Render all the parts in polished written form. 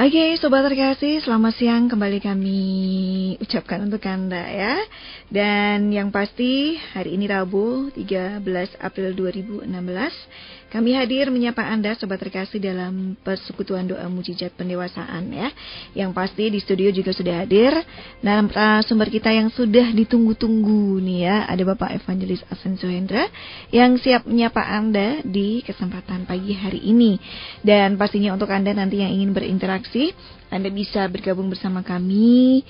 Oke, Sobat Terkasih, selamat siang kembali kami ucapkan untuk Anda ya. Dan yang pasti hari ini Rabu 13 April 2016 kami hadir menyapa Anda Sobat Terkasih dalam persekutuan doa mujizat pendewasaan ya. Yang pasti di studio juga sudah hadir dan sumber kita yang sudah ditunggu-tunggu nih ya. Ada Bapak Evangelis Asenso Hendra yang siap menyapa Anda di kesempatan pagi hari ini. Dan pastinya untuk Anda nanti yang ingin berinteraksi, Anda bisa bergabung bersama kami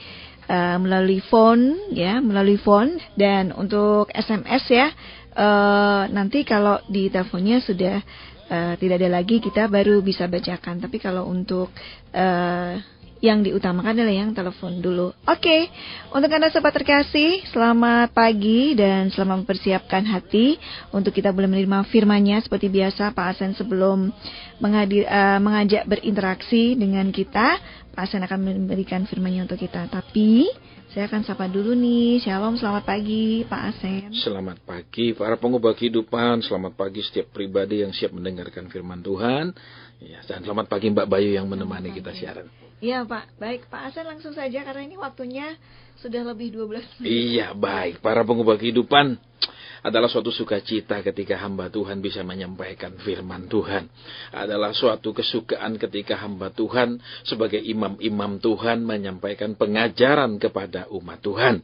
melalui phone dan untuk SMS ya. Nanti kalau di teleponnya sudah tidak ada lagi, kita baru bisa bacakan. Tapi kalau untuk yang diutamakan adalah yang telepon dulu. Oke, untuk Anda Sobat Terkasih, selamat pagi dan selamat mempersiapkan hati untuk kita boleh menerima firman-Nya. Seperti biasa, Pak Asen sebelum mengajak berinteraksi dengan kita, Pak Asen akan memberikan firman-Nya untuk kita. Tapi saya akan sapa dulu nih. Shalom, selamat pagi Pak Asen. Selamat pagi para pengubah kehidupan. Selamat pagi setiap pribadi yang siap mendengarkan firman Tuhan ya, dan selamat pagi Mbak Bayu yang menemani kita siaran. Iya Pak, baik Pak Asen langsung saja karena ini waktunya sudah lebih 12 menit. Iya baik, para pengubah kehidupan, adalah suatu sukacita ketika hamba Tuhan bisa menyampaikan firman Tuhan. Adalah suatu kesukaan ketika hamba Tuhan sebagai imam-imam Tuhan menyampaikan pengajaran kepada umat Tuhan.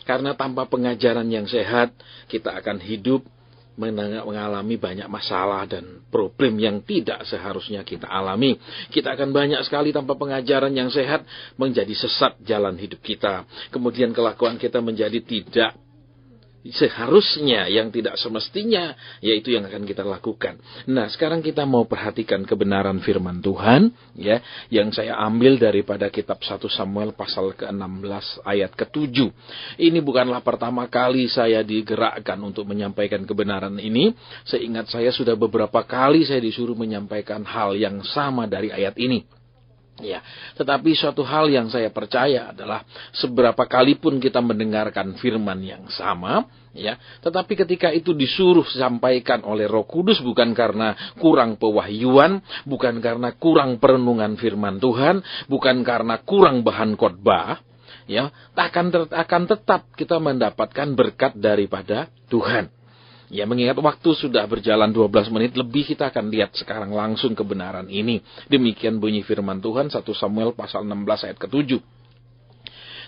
Karena tanpa pengajaran yang sehat, kita akan hidup mengalami banyak masalah dan problem yang tidak seharusnya kita alami. Kita akan banyak sekali tanpa pengajaran yang sehat menjadi sesat jalan hidup kita. Kemudian kelakuan kita menjadi tidak seharusnya, yang tidak semestinya, yaitu yang akan kita lakukan. Nah, sekarang kita mau perhatikan kebenaran firman Tuhan ya, yang saya ambil daripada kitab 1 Samuel pasal ke-16 ayat ke-7. Ini bukanlah pertama kali saya digerakkan untuk menyampaikan kebenaran ini. Seingat saya sudah beberapa kali saya disuruh menyampaikan hal yang sama dari ayat ini. Ya, tetapi suatu hal yang saya percaya adalah seberapa kali pun kita mendengarkan firman yang sama, ya, tetapi ketika itu disuruh sampaikan oleh Roh Kudus bukan karena kurang pewahyuan, bukan karena kurang perenungan firman Tuhan, bukan karena kurang bahan khotbah, ya, akan tetap kita mendapatkan berkat daripada Tuhan. Ya, mengingat waktu sudah berjalan 12 menit lebih, kita akan lihat sekarang langsung kebenaran ini. Demikian bunyi firman Tuhan 1 Samuel pasal 16 ayat ke-7.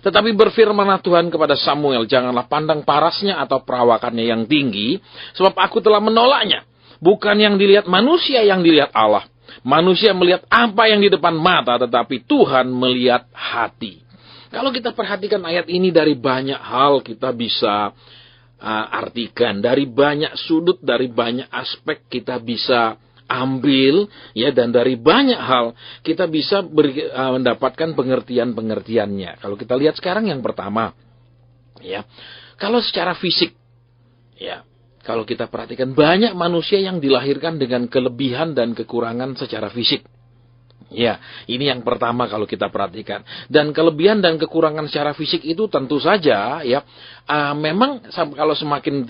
Tetapi berfirmanlah Tuhan kepada Samuel, janganlah pandang parasnya atau perawakannya yang tinggi, sebab aku telah menolaknya. Bukan yang dilihat manusia, yang dilihat Allah. Manusia melihat apa yang di depan mata, tetapi Tuhan melihat hati. Kalau kita perhatikan ayat ini dari banyak hal kita bisa artikan, dari banyak sudut, dari banyak aspek kita bisa ambil ya, dan dari banyak hal kita bisa mendapatkan pengertian-pengertiannya. Kalau kita lihat sekarang yang pertama ya, kalau secara fisik ya, kalau kita perhatikan banyak manusia yang dilahirkan dengan kelebihan dan kekurangan secara fisik. Ya, ini yang pertama kalau kita perhatikan. Dan kelebihan dan kekurangan secara fisik itu tentu saja ya, memang kalau semakin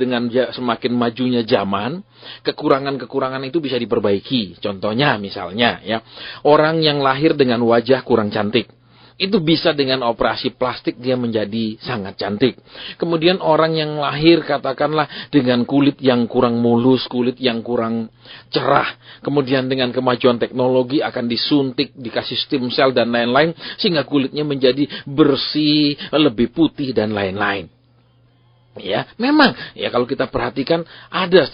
majunya zaman, kekurangan-kekurangan itu bisa diperbaiki. Contohnya misalnya ya, orang yang lahir dengan wajah kurang cantik, itu bisa dengan operasi plastik dia menjadi sangat cantik. Kemudian orang yang lahir katakanlah dengan kulit yang kurang mulus, kulit yang kurang cerah, kemudian dengan kemajuan teknologi akan disuntik, dikasih stem cell dan lain-lain, sehingga kulitnya menjadi bersih, lebih putih dan lain-lain. Ya, memang ya, kalau kita perhatikan ada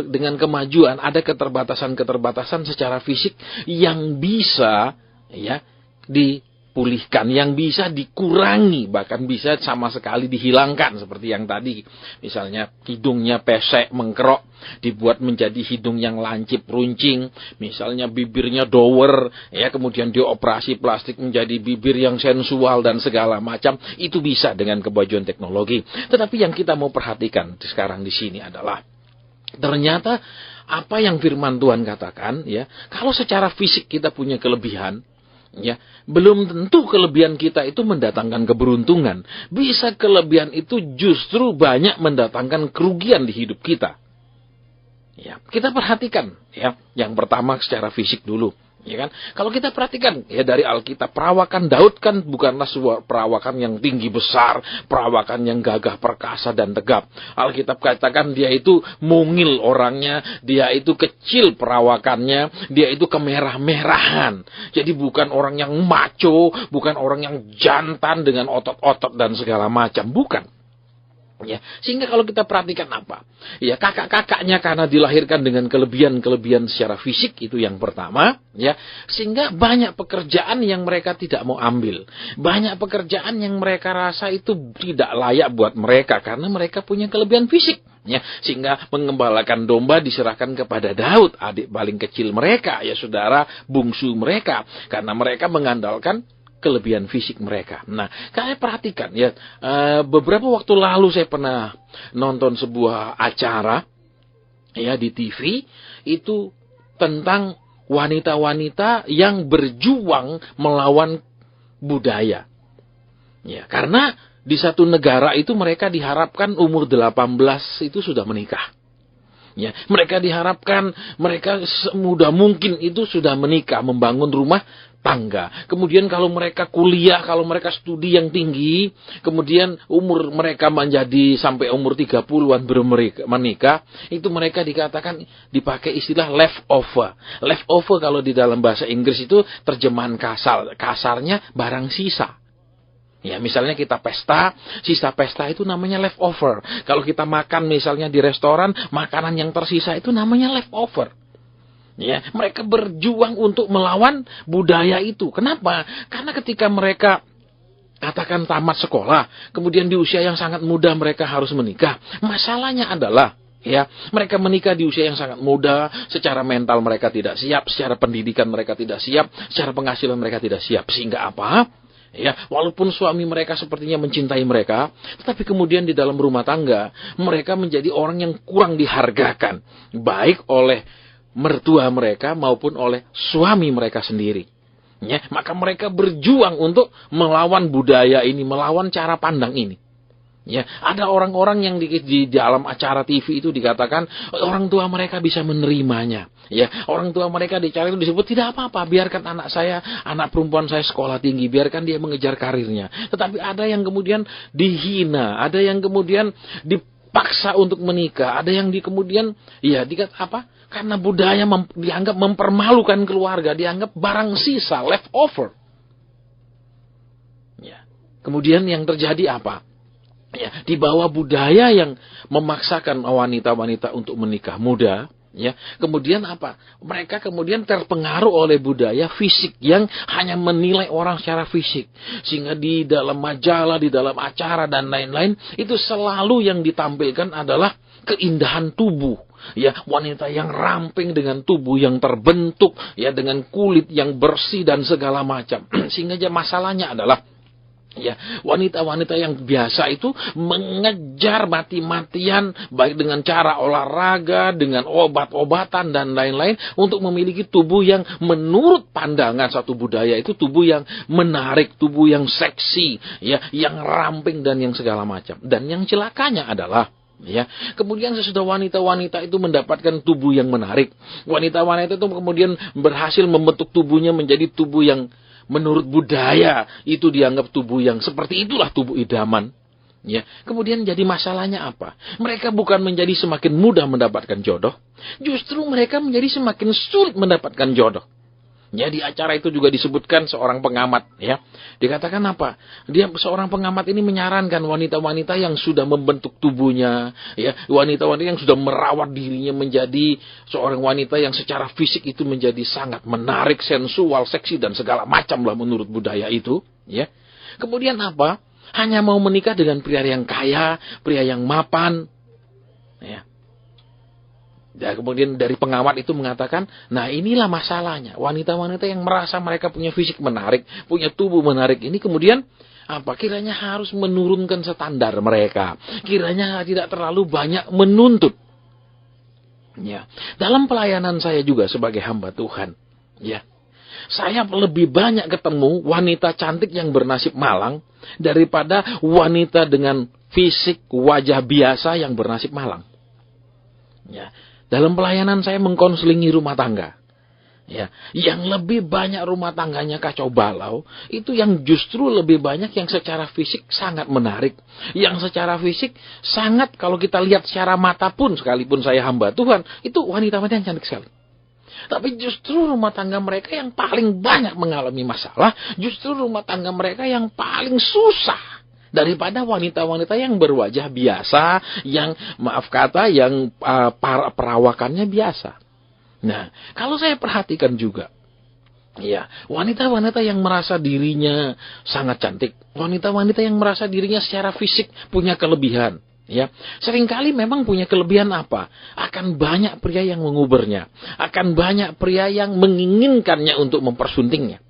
dengan kemajuan, ada keterbatasan-keterbatasan secara fisik yang bisa ya dipulihkan, yang bisa dikurangi, bahkan bisa sama sekali dihilangkan. Seperti yang tadi, misalnya hidungnya pesek, mengkerok, dibuat menjadi hidung yang lancip, runcing. Misalnya bibirnya dower, ya, kemudian dioperasi plastik menjadi bibir yang sensual dan segala macam. Itu bisa dengan kemajuan teknologi. Tetapi yang kita mau perhatikan sekarang di sini adalah ternyata apa yang firman Tuhan katakan, ya, kalau secara fisik kita punya kelebihan, ya, belum tentu kelebihan kita itu mendatangkan keberuntungan. Bisa kelebihan itu justru banyak mendatangkan kerugian di hidup kita. Ya, kita perhatikan ya, yang pertama secara fisik dulu. Ya kan? Kalau kita perhatikan ya dari Alkitab, perawakan Daud kan bukanlah sebuah perawakan yang tinggi besar, perawakan yang gagah perkasa dan tegap. Alkitab katakan dia itu mungil orangnya, dia itu kecil perawakannya, dia itu kemerah-merahan. Jadi bukan orang yang macho, bukan orang yang jantan dengan otot-otot dan segala macam, bukan. Ya, sehingga kalau kita perhatikan apa? Ya, kakak-kakaknya karena dilahirkan dengan kelebihan-kelebihan secara fisik, itu yang pertama, ya. Sehingga banyak pekerjaan yang mereka tidak mau ambil. Banyak pekerjaan yang mereka rasa itu tidak layak buat mereka karena mereka punya kelebihan fisik. Ya, sehingga mengembalakan domba diserahkan kepada Daud, adik paling kecil mereka, ya saudara, bungsu mereka, karena mereka mengandalkan kelebihan fisik mereka. Nah, kalian perhatikan ya, beberapa waktu lalu saya pernah nonton sebuah acara ya di TV, itu tentang wanita-wanita yang berjuang melawan budaya. Ya, karena di satu negara itu mereka diharapkan umur 18 itu sudah menikah. Ya, mereka diharapkan mereka semudah mungkin itu sudah menikah, membangun rumah tangga. Kemudian kalau mereka kuliah, kalau mereka studi yang tinggi, kemudian umur mereka menjadi sampai umur 30-an baru menikah, itu mereka dikatakan dipakai istilah leftover. Leftover kalau di dalam bahasa Inggris itu terjemahan kasarnya barang sisa. Ya, misalnya kita pesta, sisa pesta itu namanya leftover. Kalau kita makan misalnya di restoran, makanan yang tersisa itu namanya leftover. Ya, mereka berjuang untuk melawan budaya itu. Kenapa? Karena ketika mereka katakan tamat sekolah, kemudian di usia yang sangat muda mereka harus menikah. Masalahnya adalah ya, mereka menikah di usia yang sangat muda, secara mental mereka tidak siap, secara pendidikan mereka tidak siap, secara penghasilan mereka tidak siap. Sehingga apa? Ya, walaupun suami mereka sepertinya mencintai mereka, tetapi kemudian di dalam rumah tangga mereka menjadi orang yang kurang dihargakan, baik oleh mertua mereka maupun oleh suami mereka sendiri. Ya, maka mereka berjuang untuk melawan budaya ini, melawan cara pandang ini. Ya, ada orang-orang yang di dalam acara TV itu dikatakan orang tua mereka bisa menerimanya. Ya, orang tua mereka dicari itu disebut tidak apa-apa, biarkan anak saya, anak perempuan saya sekolah tinggi, biarkan dia mengejar karirnya. Tetapi ada yang kemudian dihina, ada yang kemudian dipaksa untuk menikah, ada yang kemudian ya dikata apa? Karena budaya dianggap mempermalukan keluarga, dianggap barang sisa, leftover. Ya. Kemudian yang terjadi apa? Ya, di bawah budaya yang memaksakan wanita-wanita untuk menikah muda, ya. Kemudian apa? Mereka kemudian terpengaruh oleh budaya fisik yang hanya menilai orang secara fisik. Sehingga di dalam majalah, di dalam acara dan lain-lain, itu selalu yang ditampilkan adalah keindahan tubuh. Ya, wanita yang ramping dengan tubuh yang terbentuk, ya, dengan kulit yang bersih dan segala macam. Sehingga masalahnya adalah ya, wanita-wanita yang biasa itu mengejar mati-matian baik dengan cara olahraga, dengan obat-obatan dan lain-lain untuk memiliki tubuh yang menurut pandangan satu budaya itu tubuh yang menarik, tubuh yang seksi, ya, yang ramping dan yang segala macam. Dan yang celakanya adalah ya, kemudian sesudah wanita-wanita itu mendapatkan tubuh yang menarik, wanita-wanita itu kemudian berhasil membentuk tubuhnya menjadi tubuh yang menurut budaya itu dianggap tubuh yang seperti itulah tubuh idaman. Ya, kemudian jadi masalahnya apa? Mereka bukan menjadi semakin mudah mendapatkan jodoh, justru mereka menjadi semakin sulit mendapatkan jodoh. Ya, di acara itu juga disebutkan seorang pengamat, ya. Dikatakan apa? Seorang pengamat ini menyarankan wanita-wanita yang sudah membentuk tubuhnya, ya, wanita-wanita yang sudah merawat dirinya menjadi seorang wanita yang secara fisik itu menjadi sangat menarik, sensual, seksi dan segala macam lah menurut budaya itu, ya. Kemudian apa? Hanya mau menikah dengan pria yang kaya, pria yang mapan, ya. Dan kemudian dari pengamat itu mengatakan, nah inilah masalahnya. Wanita-wanita yang merasa mereka punya fisik menarik, punya tubuh menarik ini kemudian apa? Kiranya harus menurunkan standar mereka. Kiranya tidak terlalu banyak menuntut. Ya, dalam pelayanan saya juga sebagai hamba Tuhan, ya, saya lebih banyak ketemu wanita cantik yang bernasib malang daripada wanita dengan fisik wajah biasa yang bernasib malang. Ya. Dalam pelayanan saya mengkonselingi rumah tangga. Ya, yang lebih banyak rumah tangganya kacau balau, itu yang justru lebih banyak yang secara fisik sangat menarik. Yang secara fisik sangat, kalau kita lihat secara mata pun, sekalipun saya hamba Tuhan, itu wanita-wanita yang cantik sekali. Tapi justru rumah tangga mereka yang paling banyak mengalami masalah, justru rumah tangga mereka yang paling susah daripada wanita-wanita yang berwajah biasa, yang maaf kata, yang perawakannya biasa. Nah, kalau saya perhatikan juga, ya, wanita-wanita yang merasa dirinya sangat cantik, wanita-wanita yang merasa dirinya secara fisik punya kelebihan, ya, seringkali memang punya kelebihan apa? Akan banyak pria yang mengubernya, akan banyak pria yang menginginkannya untuk mempersuntingnya.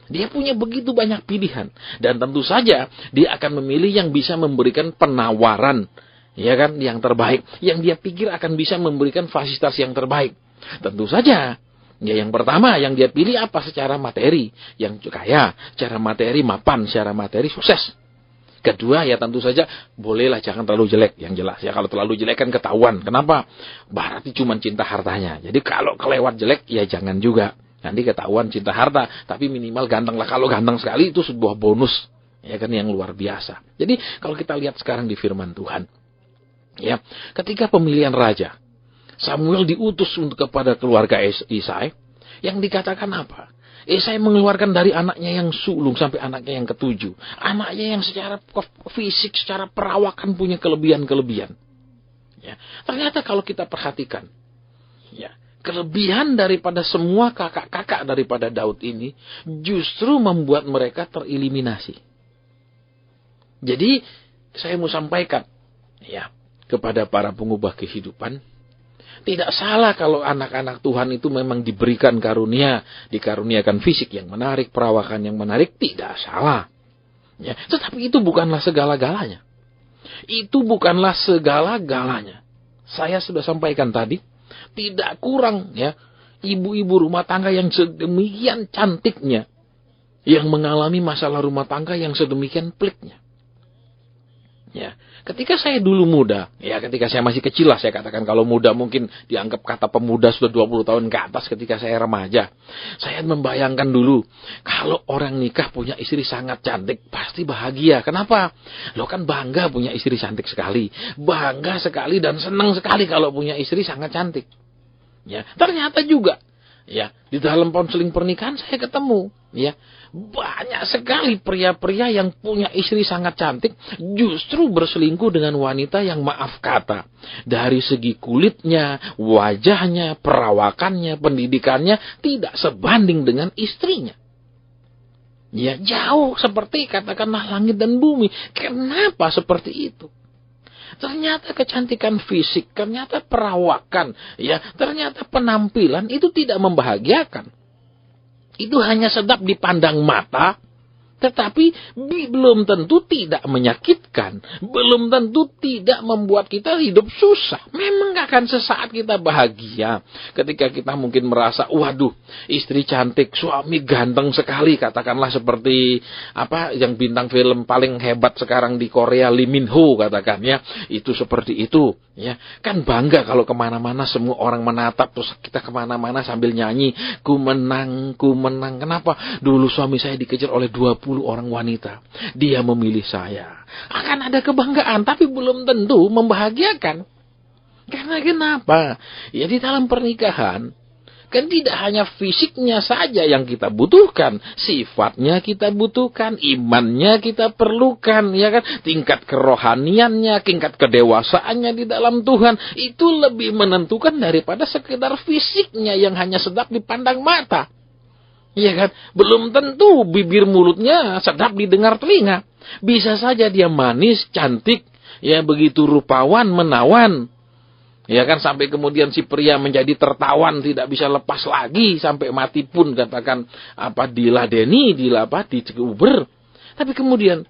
Dia punya begitu banyak pilihan, dan tentu saja dia akan memilih yang bisa memberikan penawaran, ya kan, yang terbaik, yang dia pikir akan bisa memberikan fasilitas yang terbaik. Tentu saja, ya, yang pertama yang dia pilih apa? Secara materi, yang kaya, secara materi mapan, secara materi sukses. Kedua, ya tentu saja, bolehlah jangan terlalu jelek, yang jelas. Ya, kalau terlalu jelek kan ketahuan. Kenapa? Berarti cuma cinta hartanya. Jadi kalau kelewat jelek, ya jangan juga. Nanti ketahuan cinta harta, tapi minimal ganteng lah. Kalau ganteng sekali itu sebuah bonus, ya kan, yang luar biasa. Jadi kalau kita lihat sekarang di firman Tuhan, ya, ketika pemilihan raja, Samuel diutus untuk kepada keluarga Isai, yang dikatakan apa? Isai mengeluarkan dari anaknya yang sulung sampai anaknya yang ketujuh. Anaknya yang secara fisik, secara perawakan punya kelebihan-kelebihan. Ya, ternyata kalau kita perhatikan, ya, kelebihan daripada semua kakak-kakak daripada Daud ini justru membuat mereka tereliminasi. Jadi saya mau sampaikan, ya, kepada para pengubah kehidupan, tidak salah kalau anak-anak Tuhan itu memang diberikan karunia, dikaruniakan fisik yang menarik, perawakan yang menarik, tidak salah. Ya, tetapi itu bukanlah segala-galanya. Itu bukanlah segala-galanya. Saya sudah sampaikan tadi, tidak kurang, ya, ibu-ibu rumah tangga yang sedemikian cantiknya, yang mengalami masalah rumah tangga yang sedemikian peliknya. Ya, ketika saya dulu muda, ya ketika saya masih kecil lah, saya katakan kalau muda mungkin dianggap kata pemuda sudah 20 tahun ke atas ketika saya remaja. Saya membayangkan dulu, kalau orang nikah punya istri sangat cantik, pasti bahagia. Kenapa? Lo kan bangga punya istri cantik sekali. Bangga sekali dan senang sekali kalau punya istri sangat cantik. Ya, ternyata juga, ya, di dalam konseling pernikahan saya ketemu, ya, banyak sekali pria-pria yang punya istri sangat cantik justru berselingkuh dengan wanita yang maaf kata, dari segi kulitnya, wajahnya, perawakannya, pendidikannya tidak sebanding dengan istrinya. Ya, jauh seperti katakanlah langit dan bumi. Kenapa seperti itu? Ternyata kecantikan fisik, ternyata perawakan, ya, ternyata penampilan itu tidak membahagiakan. Itu hanya sedap dipandang mata, tetapi belum tentu tidak menyakitkan, belum tentu tidak membuat kita hidup susah. Memang akan sesaat kita bahagia ketika kita mungkin merasa, waduh, istri cantik, suami ganteng sekali, katakanlah seperti apa yang bintang film paling hebat sekarang di Korea, Lee Min Ho, katakan, ya, itu seperti itu, ya, kan bangga kalau kemana-mana semua orang menatap, terus kita kemana-mana sambil nyanyi, ku menang, kenapa? Dulu suami saya dikejar oleh 20 orang wanita, dia memilih saya. Akan ada kebanggaan, tapi belum tentu membahagiakan. Karena kenapa? Ya, di dalam pernikahan kan tidak hanya fisiknya saja yang kita butuhkan, sifatnya kita butuhkan, imannya kita perlukan, ya kan? Tingkat kerohaniannya, tingkat kedewasaannya di dalam Tuhan itu lebih menentukan daripada sekedar fisiknya yang hanya sedap dipandang mata. Iya kan? Belum tentu bibir mulutnya sedap didengar telinga. Bisa saja dia manis, cantik, ya begitu rupawan, menawan. Ya kan, sampai kemudian si pria menjadi tertawan, tidak bisa lepas lagi sampai mati pun, katakan apa, diladeni, diuber. Tapi kemudian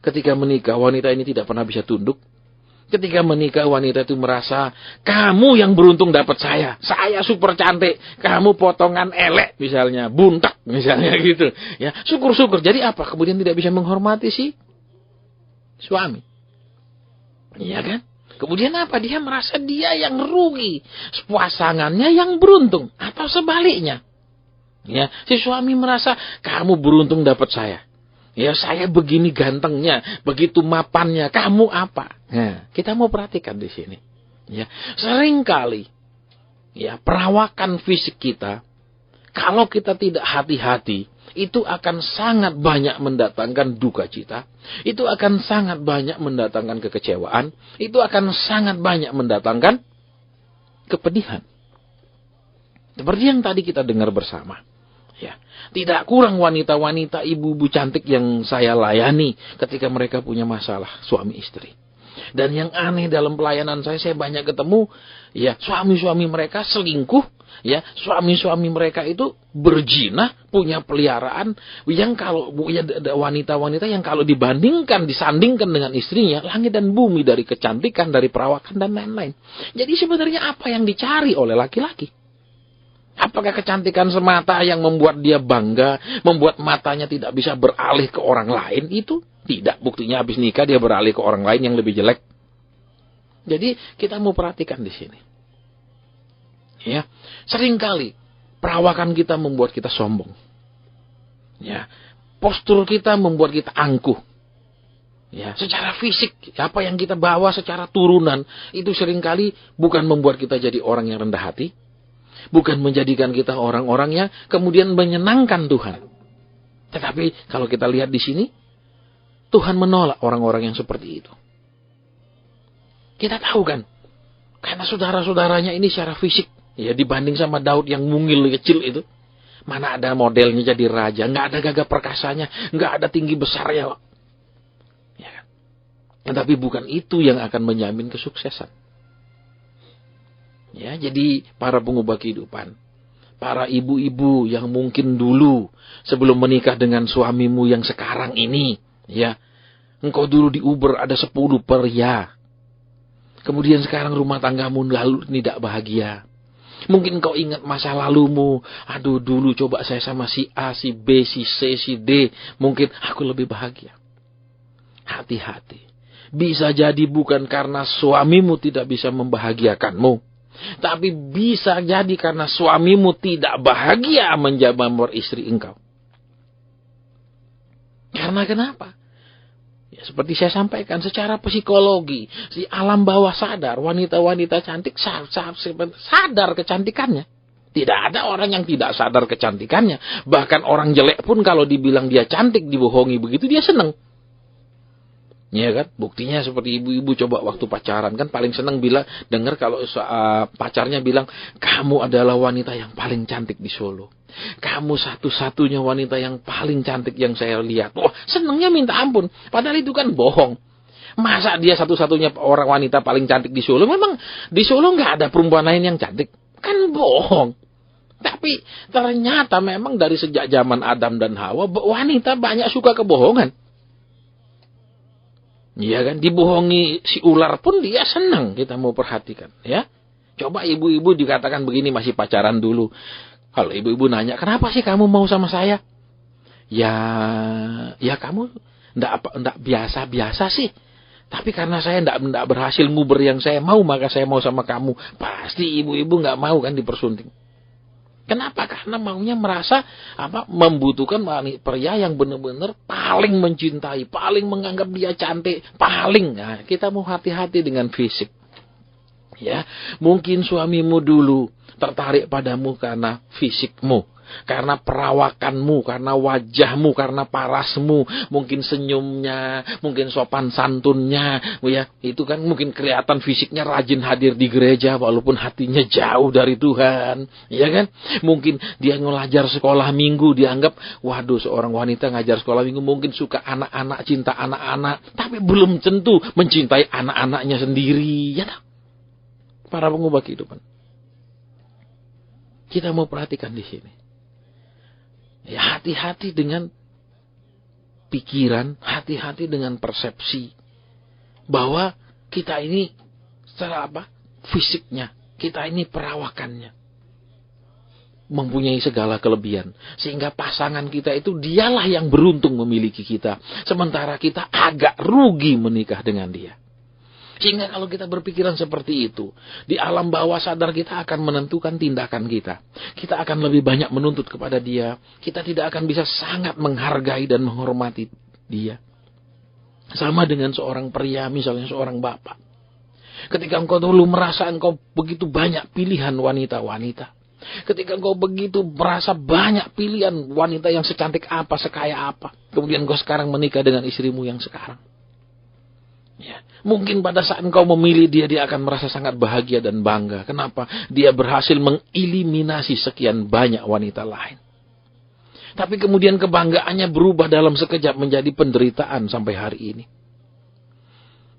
ketika menikah, wanita ini tidak pernah bisa tunduk. Ketika menikah, wanita itu merasa, kamu yang beruntung dapat saya super cantik, kamu potongan elek misalnya, buntak misalnya gitu. Ya, syukur-syukur. Jadi apa? Kemudian tidak bisa menghormati si suami. Iya kan? Kemudian apa? Dia merasa dia yang rugi, pasangannya yang beruntung, atau sebaliknya. Ya, si suami merasa kamu beruntung dapat saya. Ya, saya begini gantengnya, begitu mapannya, kamu apa? Nah, kita mau perhatikan di sini. Ya, seringkali ya perawakan fisik kita, kalau kita tidak hati-hati, itu akan sangat banyak mendatangkan duka cita, itu akan sangat banyak mendatangkan kekecewaan, itu akan sangat banyak mendatangkan kepedihan. Seperti yang tadi kita dengar bersama. Ya, tidak kurang wanita-wanita, ibu-ibu cantik yang saya layani ketika mereka punya masalah suami istri. Dan yang aneh dalam pelayanan saya banyak ketemu ya suami-suami mereka selingkuh, ya suami-suami mereka itu berzina, punya peliharaan yang kalau ya, wanita-wanita yang kalau disandingkan dengan istrinya langit dan bumi, dari kecantikan, dari perawakan dan lain-lain. Jadi sebenarnya apa yang dicari oleh laki-laki? Apakah kecantikan semata yang membuat dia bangga, membuat matanya tidak bisa beralih ke orang lain? Itu tidak. Buktinya habis nikah dia beralih ke orang lain yang lebih jelek. Jadi kita mau perhatikan di sini. Ya, seringkali perawakan kita membuat kita sombong. Ya, postur kita membuat kita angkuh. Ya, secara fisik apa yang kita bawa secara turunan itu seringkali bukan membuat kita jadi orang yang rendah hati. Bukan menjadikan kita orang-orang yang kemudian menyenangkan Tuhan. Tetapi kalau kita lihat di sini, Tuhan menolak orang-orang yang seperti itu. Kita tahu kan, karena saudara-saudaranya ini secara fisik, ya dibanding sama Daud yang mungil kecil itu, mana ada modelnya jadi raja, nggak ada gagah perkasanya, nggak ada tinggi besarnya. Ya kan? Tetapi bukan itu yang akan menjamin kesuksesan. Ya, jadi para pengubah kehidupan, para ibu-ibu yang mungkin dulu sebelum menikah dengan suamimu yang sekarang ini, ya, engkau dulu di Uber ada 10 pria. Kemudian sekarang rumah tanggamu lalu tidak bahagia. Mungkin kau ingat masa lalumu, aduh dulu coba saya sama si A, si B, si C, si D, mungkin aku lebih bahagia. Hati-hati. Bisa jadi bukan karena suamimu tidak bisa membahagiakanmu, tapi bisa jadi karena suamimu tidak bahagia menjamah istri engkau. Karena kenapa? Ya, seperti saya sampaikan, secara psikologi, si alam bawah sadar, wanita-wanita cantik sadar kecantikannya. Tidak ada orang yang tidak sadar kecantikannya. Bahkan orang jelek pun kalau dibilang dia cantik, dibohongi begitu, dia senang. Ya kan, buktinya seperti ibu-ibu coba waktu pacaran kan paling senang dengar kalau pacarnya bilang, kamu adalah wanita yang paling cantik di Solo, kamu satu-satunya wanita yang paling cantik yang saya lihat. Wah, senangnya minta ampun. Padahal itu kan bohong. Masa dia satu-satunya orang wanita paling cantik di Solo? Memang di Solo nggak ada perempuan lain yang cantik? Kan bohong. Tapi ternyata memang dari sejak zaman Adam dan Hawa, wanita banyak suka kebohongan. Iya kan, dibohongi si ular pun dia senang, kita mau perhatikan, ya. Coba ibu-ibu dikatakan begini masih pacaran dulu. Kalau ibu-ibu nanya, kenapa sih kamu mau sama saya? Ya kamu ndak biasa-biasa sih. Tapi karena saya ndak berhasil nguber yang saya mau, maka saya mau sama kamu. Pasti ibu-ibu nggak mau kan dipersunting. Kenapa? Karena maunya merasa membutuhkan pria yang benar-benar paling mencintai, paling menganggap dia cantik, paling. Nah, kita mau hati-hati dengan fisik. Ya, mungkin suamimu dulu tertarik padamu karena fisikmu, karena perawakanmu, karena wajahmu, karena parasmu, mungkin senyumnya, mungkin sopan santunnya, ya itu kan mungkin kelihatan fisiknya rajin hadir di gereja walaupun hatinya jauh dari Tuhan, ya kan? Mungkin dia ngelajar sekolah minggu, dianggap waduh seorang wanita ngajar sekolah minggu mungkin suka anak-anak, cinta anak-anak, tapi belum tentu mencintai anak-anaknya sendiri, ya tak? Para pengubah kehidupan. Kita mau perhatikan di sini. Ya, hati-hati dengan pikiran, hati-hati dengan persepsi bahwa kita ini secara fisiknya, kita ini perawakannya mempunyai segala kelebihan, sehingga pasangan kita itu dialah yang beruntung memiliki kita, sementara kita agak rugi menikah dengan dia. Sehingga kalau kita berpikiran seperti itu, di alam bawah sadar kita akan menentukan tindakan kita. Kita akan lebih banyak menuntut kepada dia. Kita tidak akan bisa sangat menghargai dan menghormati dia. Sama dengan seorang pria, misalnya seorang bapak. Ketika engkau dulu merasa engkau begitu banyak pilihan wanita-wanita. Ketika engkau begitu merasa banyak pilihan wanita yang secantik apa, sekaya apa. Kemudian engkau sekarang menikah dengan istrimu yang sekarang. Ya, mungkin pada saat engkau memilih dia, dia akan merasa sangat bahagia dan bangga. Kenapa? Dia berhasil mengeliminasi sekian banyak wanita lain. Tapi kemudian kebanggaannya berubah dalam sekejap menjadi penderitaan sampai hari ini.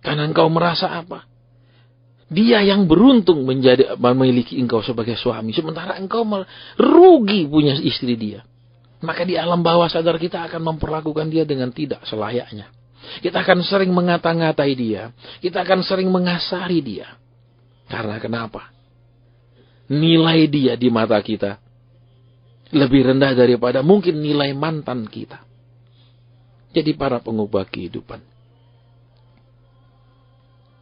Karena engkau merasa apa? Dia yang beruntung memiliki engkau sebagai suami. Sementara engkau rugi punya istri dia. Maka di alam bawah sadar kita akan memperlakukan dia dengan tidak selayaknya. Kita akan sering mengata-ngatai dia. Kita akan sering mengasari dia. Karena kenapa? Nilai dia di mata kita lebih rendah daripada mungkin nilai mantan kita. Jadi para pengubah kehidupan.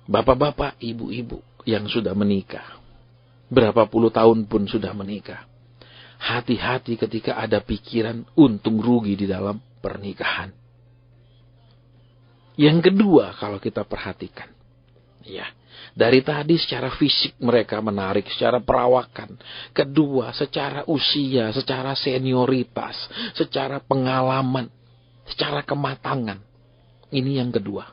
Bapak-bapak, ibu-ibu yang sudah menikah. Berapa puluh tahun pun sudah menikah. Hati-hati ketika ada pikiran untung rugi di dalam pernikahan. Yang kedua, kalau kita perhatikan, ya, dari tadi secara fisik mereka menarik, secara perawakan. Kedua, secara usia, secara senioritas, secara pengalaman, secara kematangan. Ini yang kedua.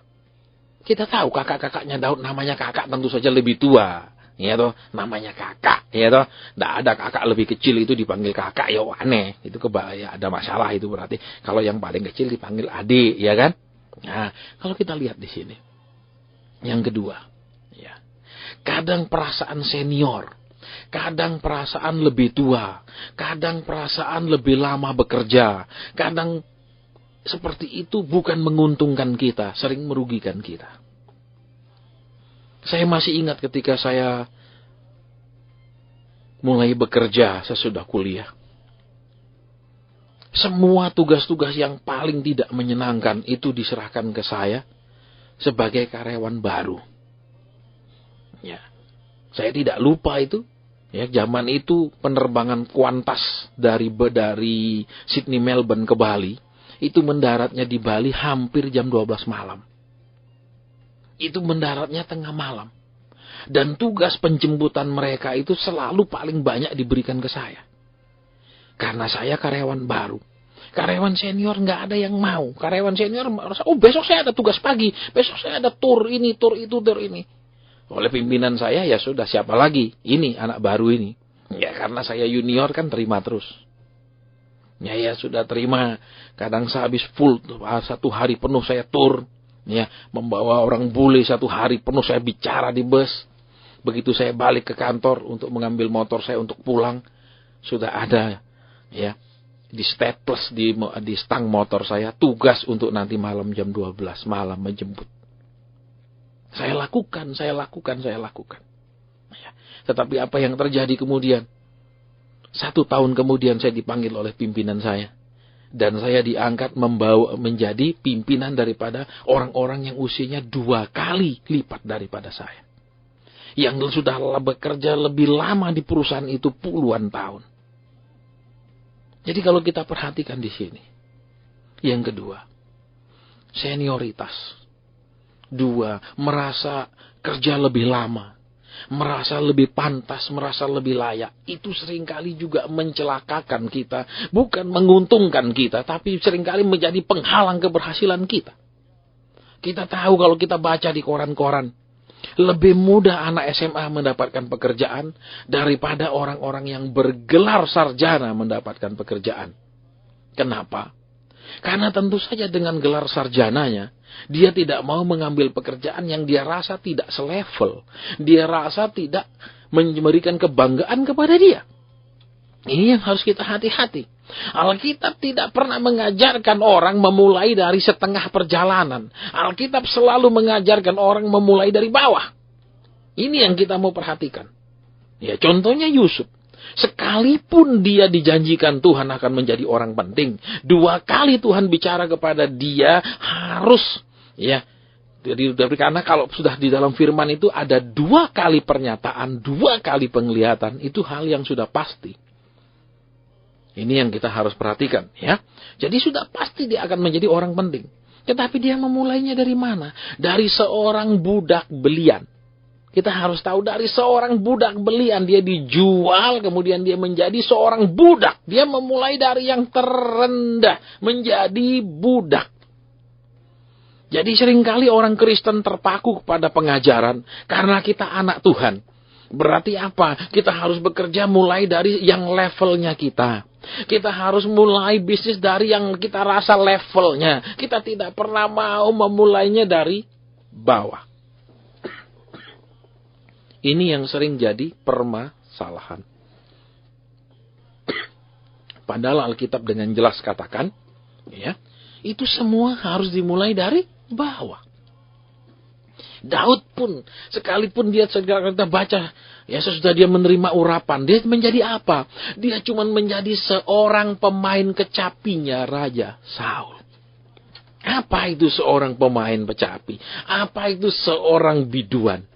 Kita tahu kakak-kakaknya Daud namanya kakak tentu saja lebih tua. Ya toh, namanya kakak, ya toh. Nggak ada kakak lebih kecil itu dipanggil kakak, ya aneh. Itu ya ada masalah itu berarti. Kalau yang paling kecil dipanggil adik, ya kan? Nah, kalau kita lihat di sini, yang kedua, ya, kadang perasaan senior, kadang perasaan lebih tua, kadang perasaan lebih lama bekerja, kadang seperti itu bukan menguntungkan kita, sering merugikan kita. Saya masih ingat ketika saya mulai bekerja sesudah kuliah. Semua tugas-tugas yang paling tidak menyenangkan itu diserahkan ke saya sebagai karyawan baru. Ya, saya tidak lupa itu. Ya, zaman itu penerbangan Qantas dari Sydney Melbourne ke Bali itu mendaratnya di Bali hampir jam 12 malam. Itu mendaratnya tengah malam. Dan tugas penjemputan mereka itu selalu paling banyak diberikan ke saya. Karena saya karyawan baru. Karyawan senior nggak ada yang mau. Karyawan senior merasa, oh besok saya ada tugas pagi. Besok saya ada tur ini, tur itu, tur ini. Oleh pimpinan saya, ya sudah siapa lagi? Ini anak baru ini. Ya karena saya junior kan terima terus. Ya sudah terima. Kadang sehabis full, satu hari penuh saya tur. Ya, membawa orang bule satu hari penuh saya bicara di bus. Begitu saya balik ke kantor untuk mengambil motor saya untuk pulang. Sudah ada ya di staples di stang motor saya tugas untuk nanti malam jam 12 malam menjemput. Saya lakukan. Ya. Tetapi apa yang terjadi kemudian? 1 tahun kemudian saya dipanggil oleh pimpinan saya. Dan saya diangkat menjadi pimpinan daripada orang-orang yang usianya 2 kali lipat daripada saya. Yang sudah bekerja lebih lama di perusahaan itu puluhan tahun. Jadi kalau kita perhatikan di sini. Yang kedua, senioritas. 2, merasa kerja lebih lama. Merasa lebih pantas, merasa lebih layak. Itu seringkali juga mencelakakan kita. Bukan menguntungkan kita, tapi seringkali menjadi penghalang keberhasilan kita. Kita tahu kalau kita baca di koran-koran. Lebih mudah anak SMA mendapatkan pekerjaan daripada orang-orang yang bergelar sarjana mendapatkan pekerjaan. Kenapa? Karena tentu saja dengan gelar sarjananya, dia tidak mau mengambil pekerjaan yang dia rasa tidak selevel. Dia rasa tidak memberikan kebanggaan kepada dia. Ini yang harus kita hati-hati. Alkitab tidak pernah mengajarkan orang memulai dari setengah perjalanan. Alkitab selalu mengajarkan orang memulai dari bawah. Ini yang kita mau perhatikan. Ya, contohnya Yusuf. Sekalipun dia dijanjikan Tuhan akan menjadi orang penting, 2 kali Tuhan bicara kepada dia harus ya Jadi karena kalau sudah di dalam firman itu ada 2 kali pernyataan, 2 kali penglihatan, itu hal yang sudah pasti. Ini yang kita harus perhatikan, ya. Jadi sudah pasti dia akan menjadi orang penting. Tetapi dia memulainya dari mana? Dari seorang budak belian. Kita harus tahu dari seorang budak belian, dia dijual, kemudian dia menjadi seorang budak. Dia memulai dari yang terendah, menjadi budak. Jadi seringkali orang Kristen terpaku kepada pengajaran karena kita anak Tuhan. Berarti apa? Kita harus bekerja mulai dari yang levelnya kita. Kita harus mulai bisnis dari yang kita rasa levelnya. Kita tidak pernah mau memulainya dari bawah. Ini yang sering jadi permasalahan. Padahal Alkitab dengan jelas katakan, ya, itu semua harus dimulai dari bawah. Daud pun, sekalipun dia kita baca, ya sesudah dia menerima urapan, dia menjadi apa? Dia cuma menjadi seorang pemain kecapinya Raja Saul. Apa itu seorang pemain kecapi? Apa itu seorang biduan?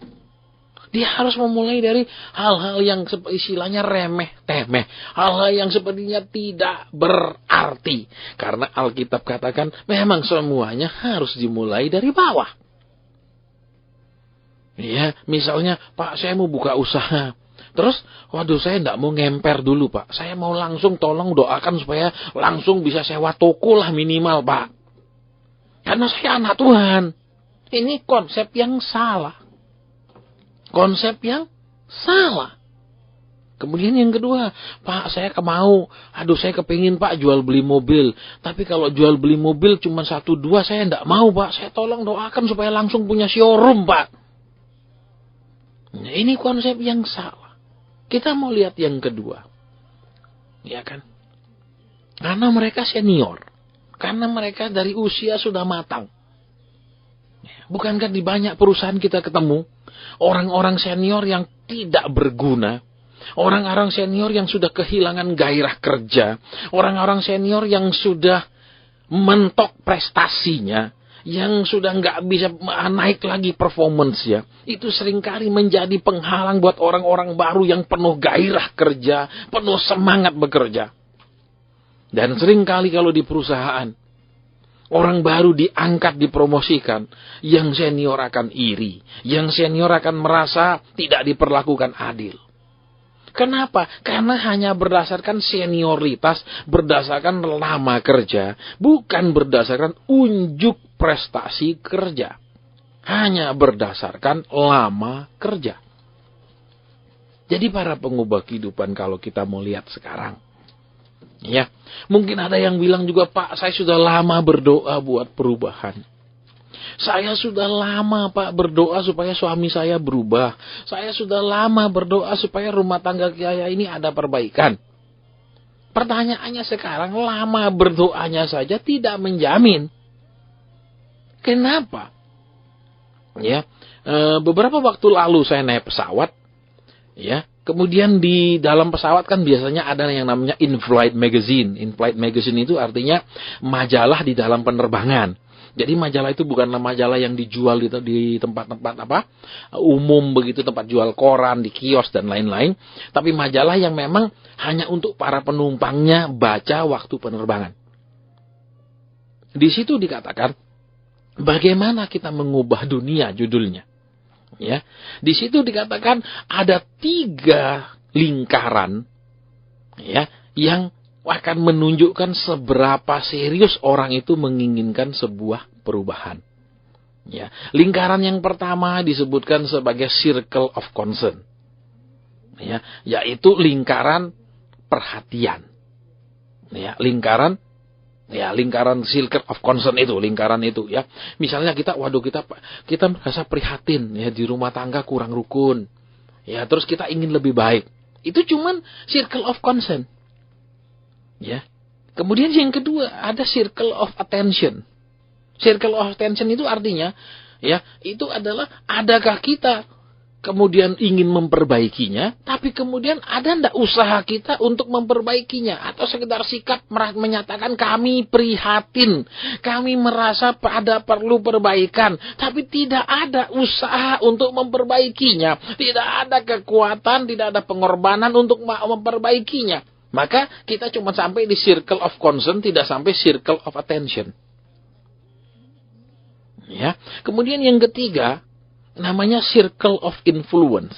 Dia harus memulai dari hal-hal yang istilahnya remeh-temeh. Hal-hal yang sepertinya tidak berarti. Karena Alkitab katakan memang semuanya harus dimulai dari bawah. Ya, misalnya, Pak, saya mau buka usaha. Terus, waduh, saya tidak mau ngemper dulu, Pak. Saya mau langsung tolong doakan supaya langsung bisa sewa toko lah minimal, Pak. Karena saya anak Tuhan. Ini konsep yang salah. Konsep yang salah. Kemudian yang kedua, Pak, saya saya kepingin Pak jual beli mobil. Tapi kalau jual beli mobil cuma 1-2 saya tidak mau, Pak. Saya tolong doakan supaya langsung punya showroom, Pak. Nah, ini konsep yang salah. Kita mau lihat yang kedua. Ya kan? Karena mereka senior. Karena mereka dari usia sudah matang. Bukankah di banyak perusahaan kita ketemu orang-orang senior yang tidak berguna, orang-orang senior yang sudah kehilangan gairah kerja, orang-orang senior yang sudah mentok prestasinya, yang sudah nggak bisa naik lagi performance-nya, itu seringkali menjadi penghalang buat orang-orang baru yang penuh gairah kerja, penuh semangat bekerja. Dan seringkali kalau di perusahaan, orang baru diangkat, dipromosikan, yang senior akan iri, yang senior akan merasa tidak diperlakukan adil. Kenapa? Karena hanya berdasarkan senioritas, berdasarkan lama kerja, bukan berdasarkan unjuk prestasi kerja. Hanya berdasarkan lama kerja. Jadi para pengubah kehidupan kalau kita mau lihat sekarang, ya, mungkin ada yang bilang juga, Pak, saya sudah lama berdoa buat perubahan. Saya sudah lama, Pak, berdoa supaya suami saya berubah. Saya sudah lama berdoa supaya rumah tangga saya ini ada perbaikan. Pertanyaannya sekarang, lama berdoanya saja tidak menjamin. Kenapa? Ya, beberapa waktu lalu saya naik pesawat, ya. Kemudian di dalam pesawat kan biasanya ada yang namanya in-flight magazine. In-flight magazine itu artinya majalah di dalam penerbangan. Jadi majalah itu bukanlah majalah yang dijual di tempat-tempat umum begitu, tempat jual koran, di kios dan lain-lain. Tapi majalah yang memang hanya untuk para penumpangnya baca waktu penerbangan. Di situ dikatakan, bagaimana kita mengubah dunia, judulnya. Ya, di situ dikatakan ada 3 lingkaran, ya, yang akan menunjukkan seberapa serius orang itu menginginkan sebuah perubahan. Ya, lingkaran yang pertama disebutkan sebagai circle of concern, ya, yaitu lingkaran perhatian. Ya, lingkaran circle of concern itu, lingkaran itu, ya. Misalnya kita merasa prihatin, ya, di rumah tangga kurang rukun. Ya, terus kita ingin lebih baik. Itu cuman circle of concern. Ya. Kemudian yang kedua ada circle of attention. Circle of attention itu artinya, ya, itu adalah adakah kita kemudian ingin memperbaikinya, tapi kemudian ada ndak usaha kita untuk memperbaikinya, atau sekedar sikap menyatakan kami prihatin, kami merasa ada perlu perbaikan, tapi tidak ada usaha untuk memperbaikinya, tidak ada kekuatan, tidak ada pengorbanan untuk memperbaikinya. Maka kita cuma sampai di circle of concern, tidak sampai circle of attention. Ya, kemudian yang ketiga namanya circle of influence.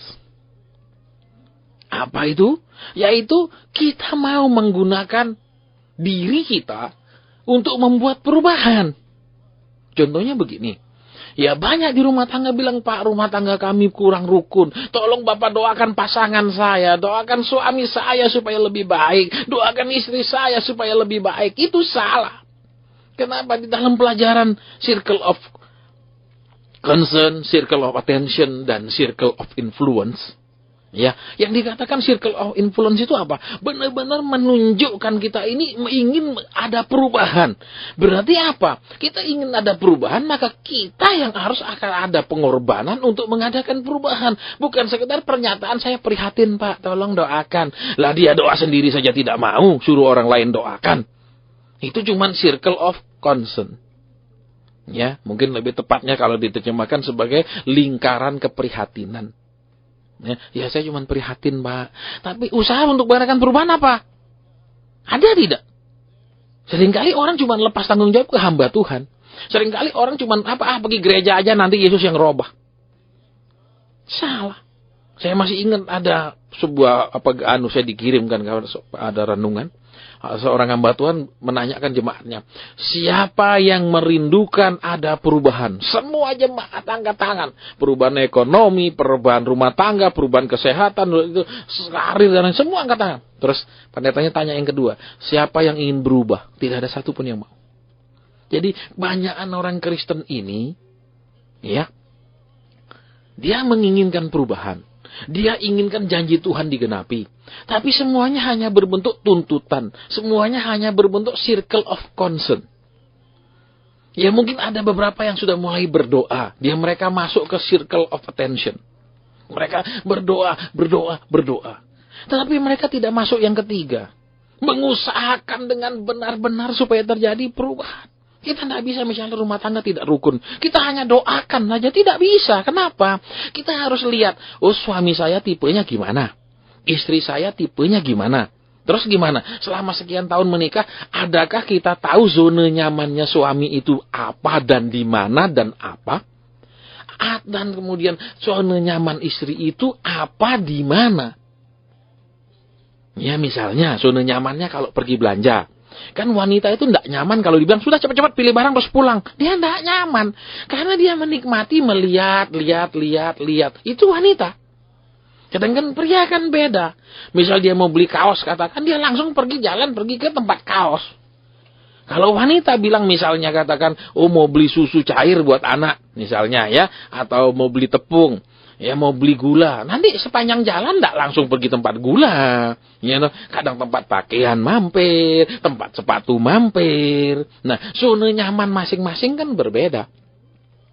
Apa itu? Yaitu kita mau menggunakan diri kita untuk membuat perubahan. Contohnya begini. Ya banyak di rumah tangga bilang, Pak, rumah tangga kami kurang rukun. Tolong Bapak doakan pasangan saya, doakan suami saya supaya lebih baik, doakan istri saya supaya lebih baik. Itu salah. Kenapa? Di dalam pelajaran circle of concern, circle of attention, dan circle of influence. Ya, yang dikatakan circle of influence itu apa? Benar-benar menunjukkan kita ini ingin ada perubahan. Berarti apa? Kita ingin ada perubahan, maka kita yang harus akan ada pengorbanan untuk mengadakan perubahan. Bukan sekedar pernyataan saya prihatin Pak, tolong doakan. Lah dia doa sendiri saja tidak mau, suruh orang lain doakan. Itu cuma circle of concern. Ya, mungkin lebih tepatnya kalau diterjemahkan sebagai lingkaran keprihatinan. Ya saya cuma prihatin Pak. Tapi usaha untuk mengadakan perubahan apa? Ada tidak? Seringkali orang cuma lepas tanggung jawab ke hamba Tuhan. Seringkali orang cuma pergi gereja aja nanti Yesus yang robah. Salah. Saya masih ingat ada sebuah saya dikirimkan ada renungan. Seorang hamba Tuhan menanyakan jemaatnya, siapa yang merindukan ada perubahan? Semua jemaat angkat tangan. Perubahan ekonomi, perubahan rumah tangga, perubahan kesehatan, karir, dan semua angkat tangan. Terus pendetanya tanya yang kedua, siapa yang ingin berubah? Tidak ada satupun yang mau. Jadi banyakan orang Kristen ini, ya, dia menginginkan perubahan. Dia inginkan janji Tuhan digenapi. Tapi semuanya hanya berbentuk tuntutan. Semuanya hanya berbentuk circle of concern. Ya mungkin ada beberapa yang sudah mulai berdoa. Mereka masuk ke circle of attention. Mereka berdoa. Tetapi mereka tidak masuk yang ketiga. Mengusahakan dengan benar-benar supaya terjadi perubahan. Kita tidak bisa misalnya rumah tangga tidak rukun. Kita hanya doakan saja, tidak bisa. Kenapa? Kita harus lihat, suami saya tipenya gimana? Istri saya tipenya gimana? Terus gimana? Selama sekian tahun menikah, adakah kita tahu zona nyamannya suami itu apa dan di mana dan apa? Dan kemudian zona nyaman istri itu apa di mana? Ya misalnya zona nyamannya kalau pergi belanja. Kan wanita itu tidak nyaman kalau dibilang, sudah cepat-cepat pilih barang terus pulang. Dia tidak nyaman. Karena dia menikmati melihat. Itu wanita. Sedangkan pria kan beda. Misal dia mau beli kaos, katakan dia langsung pergi ke tempat kaos. Kalau wanita bilang misalnya katakan, mau beli susu cair buat anak. Misalnya ya. Atau mau beli tepung. Ya mau beli gula, nanti sepanjang jalan tidak langsung pergi tempat gula. Ya, kadang tempat pakaian mampir, tempat sepatu mampir. Nah, zona nyaman masing-masing kan berbeda.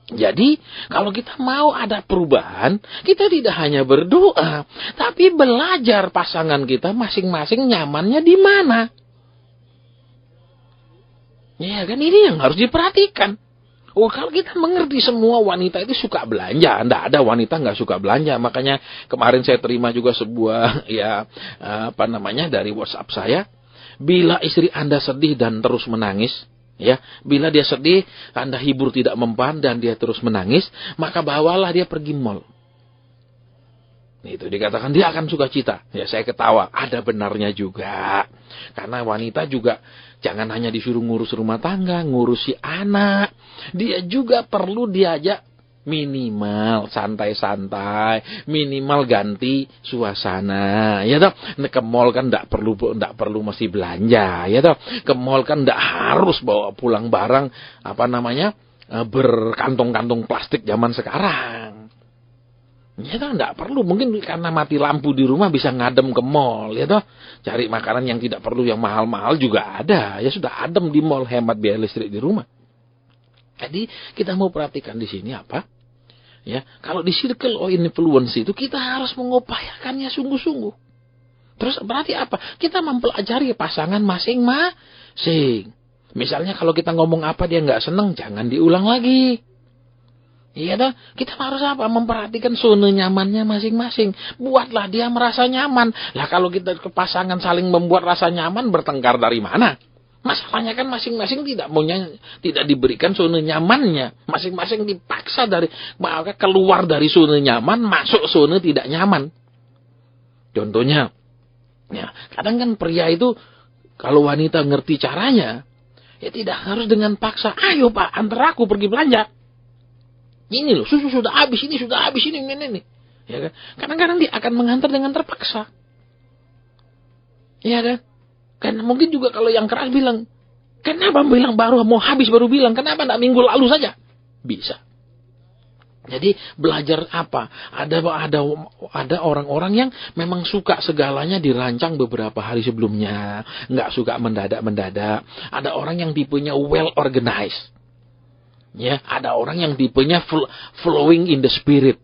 Jadi, kalau kita mau ada perubahan, kita tidak hanya berdoa, tapi belajar pasangan kita masing-masing nyamannya di mana. Ya kan, ini yang harus diperhatikan. Kalau kita mengerti semua wanita itu suka belanja, tidak ada wanita nggak suka belanja. Makanya kemarin saya terima juga sebuah dari WhatsApp saya. Bila istri Anda sedih dan terus menangis, ya, bila dia sedih, Anda hibur tidak mempan dan dia terus menangis, maka bawalah dia pergi mall. Itu dikatakan dia akan sukacita. Ya saya ketawa, ada benarnya juga. Karena wanita juga jangan hanya disuruh ngurus rumah tangga, ngurusi anak. Dia juga perlu diajak minimal santai-santai, minimal ganti suasana. Ya toh, ke mall kan enggak perlu mesti belanja, ya toh. Ke mall kan enggak harus bawa pulang barang berkantong-kantong plastik zaman sekarang. Ya toh, enggak perlu. Mungkin karena mati lampu di rumah bisa ngadem ke mall, ya toh. Cari makanan yang tidak perlu yang mahal-mahal juga ada. Ya sudah adem di mall, hemat biaya listrik di rumah. Jadi kita mau perhatikan di sini apa? Ya, kalau di circle of influence itu kita harus mengupayakannya sungguh-sungguh. Terus berarti apa? Kita mempelajari pasangan masing-masing. Misalnya kalau kita ngomong apa dia nggak seneng, jangan diulang lagi. Iya dah, kita harus apa? Memperhatikan zona nyamannya masing-masing. Buatlah dia merasa nyaman. Lah kalau kita ke pasangan saling membuat rasa nyaman, bertengkar dari mana? Masalahnya kan masing-masing tidak diberikan zona nyamannya. Masing-masing dipaksa maka keluar dari zona nyaman, masuk zona tidak nyaman. Contohnya, ya, kadang kan pria itu kalau wanita ngerti caranya, ya tidak harus dengan paksa. Ayo Pak, antar aku pergi belanja. Ini loh, susu sudah habis, ini. Ya kan? Kadang-kadang dia akan mengantar dengan terpaksa. Ya kan? Karena mungkin juga kalau yang keras bilang, kenapa bilang baru mau habis baru bilang, kenapa enggak minggu lalu saja? Bisa. Jadi belajar apa? Ada orang-orang yang memang suka segalanya dirancang beberapa hari sebelumnya, nggak suka mendadak-mendadak. Ada orang yang tipenya well organized. Ya, ada orang yang tipenya flowing in the spirit.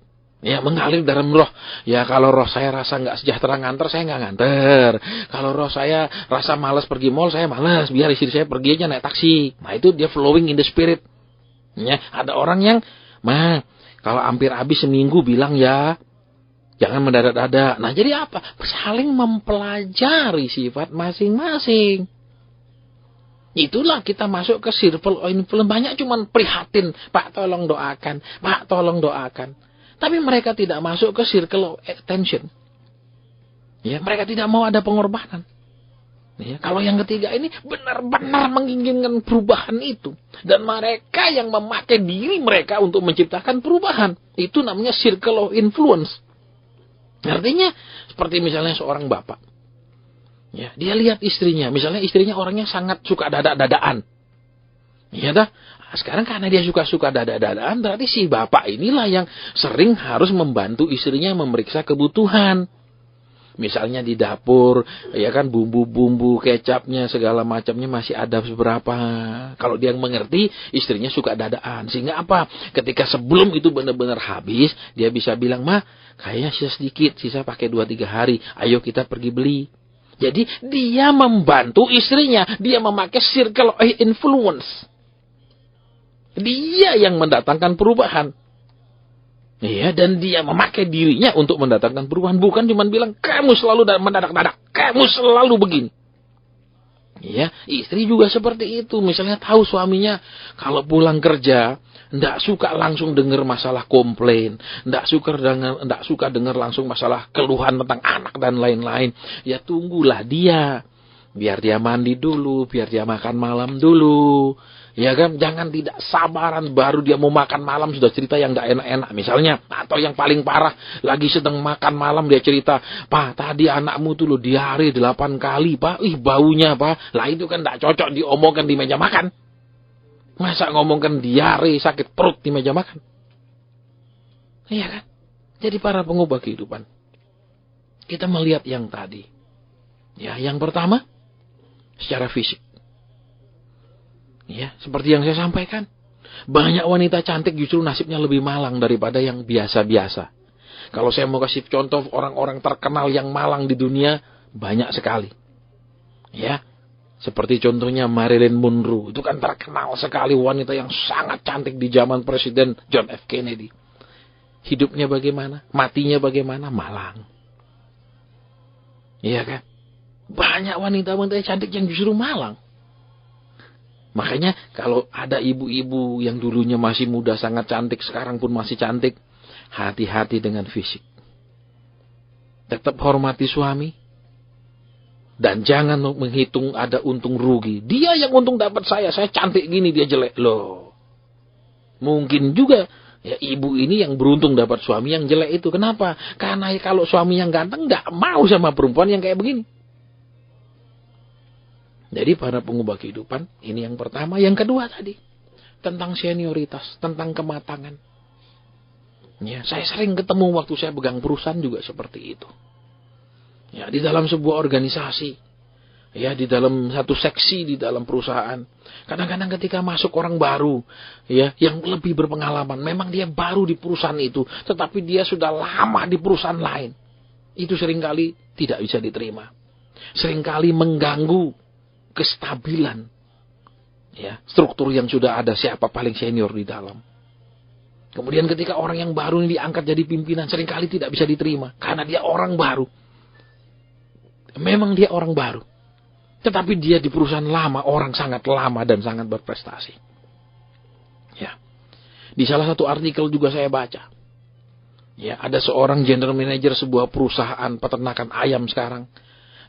Ya, mengalir dalam roh. Ya, kalau roh saya rasa nggak sejahtera nganter, saya nggak nganter. Kalau roh saya rasa malas pergi mall, saya malas. Biar istri saya pergi aja naik taksi. Nah, itu dia flowing in the spirit. Ya, ada orang yang, kalau hampir habis seminggu bilang ya, jangan mendadak-dadak. Nah, jadi apa? Saling mempelajari sifat masing-masing. Itulah kita masuk ke circle of influence. Banyak cuman prihatin, Pak tolong doakan, Pak tolong doakan. Tapi mereka tidak masuk ke circle of attention. Ya, mereka tidak mau ada pengorbanan. Ya, kalau yang ketiga ini benar-benar menginginkan perubahan itu. Dan mereka yang memakai diri mereka untuk menciptakan perubahan. Itu namanya circle of influence. Artinya, seperti misalnya seorang bapak. Ya, dia lihat istrinya. Misalnya istrinya orangnya sangat suka dadak-dadakan. Ya dah. Sekarang karena dia suka dadak-dadakan, berarti si bapak inilah yang sering harus membantu istrinya memeriksa kebutuhan. Misalnya di dapur, ya kan bumbu-bumbu, kecapnya, segala macamnya masih ada beberapa. Kalau dia mengerti, istrinya suka dadakan. Sehingga apa? Ketika sebelum itu benar-benar habis, dia bisa bilang, "Ma, kayaknya sisa sedikit, sisa pakai 2-3 hari. Ayo kita pergi beli." Jadi dia membantu istrinya, dia memakai circle of influence. Dia yang mendatangkan perubahan. Iya, dan dia memakai dirinya untuk mendatangkan perubahan. Bukan cuma bilang, kamu selalu mendadak-dadak. Kamu selalu begini. Iya, istri juga seperti itu. Misalnya tahu suaminya kalau pulang kerja, tidak suka langsung dengar masalah komplain. Tidak suka dengar langsung masalah keluhan tentang anak dan lain-lain. Ya tunggulah dia. Biar dia mandi dulu, biar dia makan malam dulu. Ya kan, jangan tidak sabaran baru dia mau makan malam sudah cerita yang gak enak-enak misalnya. Atau yang paling parah, lagi sedang makan malam dia cerita, "Pak, tadi anakmu tuh lo diare 8 kali, Pak. Ih, baunya, Pak." Lah itu kan gak cocok diomongkan di meja makan. Masa ngomongkan diare, sakit perut di meja makan? Iya kan? Jadi para pengubah kehidupan, kita melihat yang tadi. Ya, yang pertama, secara fisik. Ya, seperti yang saya sampaikan. Banyak wanita cantik justru nasibnya lebih malang daripada yang biasa-biasa. Kalau saya mau kasih contoh orang-orang terkenal yang malang di dunia, banyak sekali. Ya, seperti contohnya Marilyn Monroe. Itu kan terkenal sekali wanita yang sangat cantik di zaman Presiden John F. Kennedy. Hidupnya bagaimana? Matinya bagaimana? Malang. Iya kan? Banyak wanita-wanita cantik yang justru malang. Makanya kalau ada ibu-ibu yang dulunya masih muda sangat cantik, sekarang pun masih cantik, hati-hati dengan fisik. Tetap hormati suami. Dan jangan menghitung ada untung rugi. Dia yang untung dapat saya cantik gini, dia jelek. Loh. Mungkin juga ya ibu ini yang beruntung dapat suami yang jelek itu. Kenapa? Karena kalau suami yang ganteng gak mau sama perempuan yang kayak begini. Jadi para pengubah kehidupan, ini yang pertama. Yang kedua tadi, tentang senioritas, tentang kematangan. Ya, saya sering ketemu waktu saya pegang perusahaan juga seperti itu. Ya, di dalam sebuah organisasi, Ya, di dalam satu seksi di dalam perusahaan. Kadang-kadang ketika masuk orang baru, ya, yang lebih berpengalaman, memang dia baru di perusahaan itu, tetapi dia sudah lama di perusahaan lain. Itu seringkali tidak bisa diterima. Seringkali mengganggu kestabilan, ya, struktur yang sudah ada, siapa paling senior di dalam. Kemudian ketika orang yang baru ini diangkat jadi pimpinan, seringkali tidak bisa diterima karena dia orang baru. Memang dia orang baru, tetapi dia di perusahaan lama, orang sangat lama dan sangat berprestasi. Ya. Di salah satu artikel juga saya baca. Ya, ada seorang general manager sebuah perusahaan peternakan ayam sekarang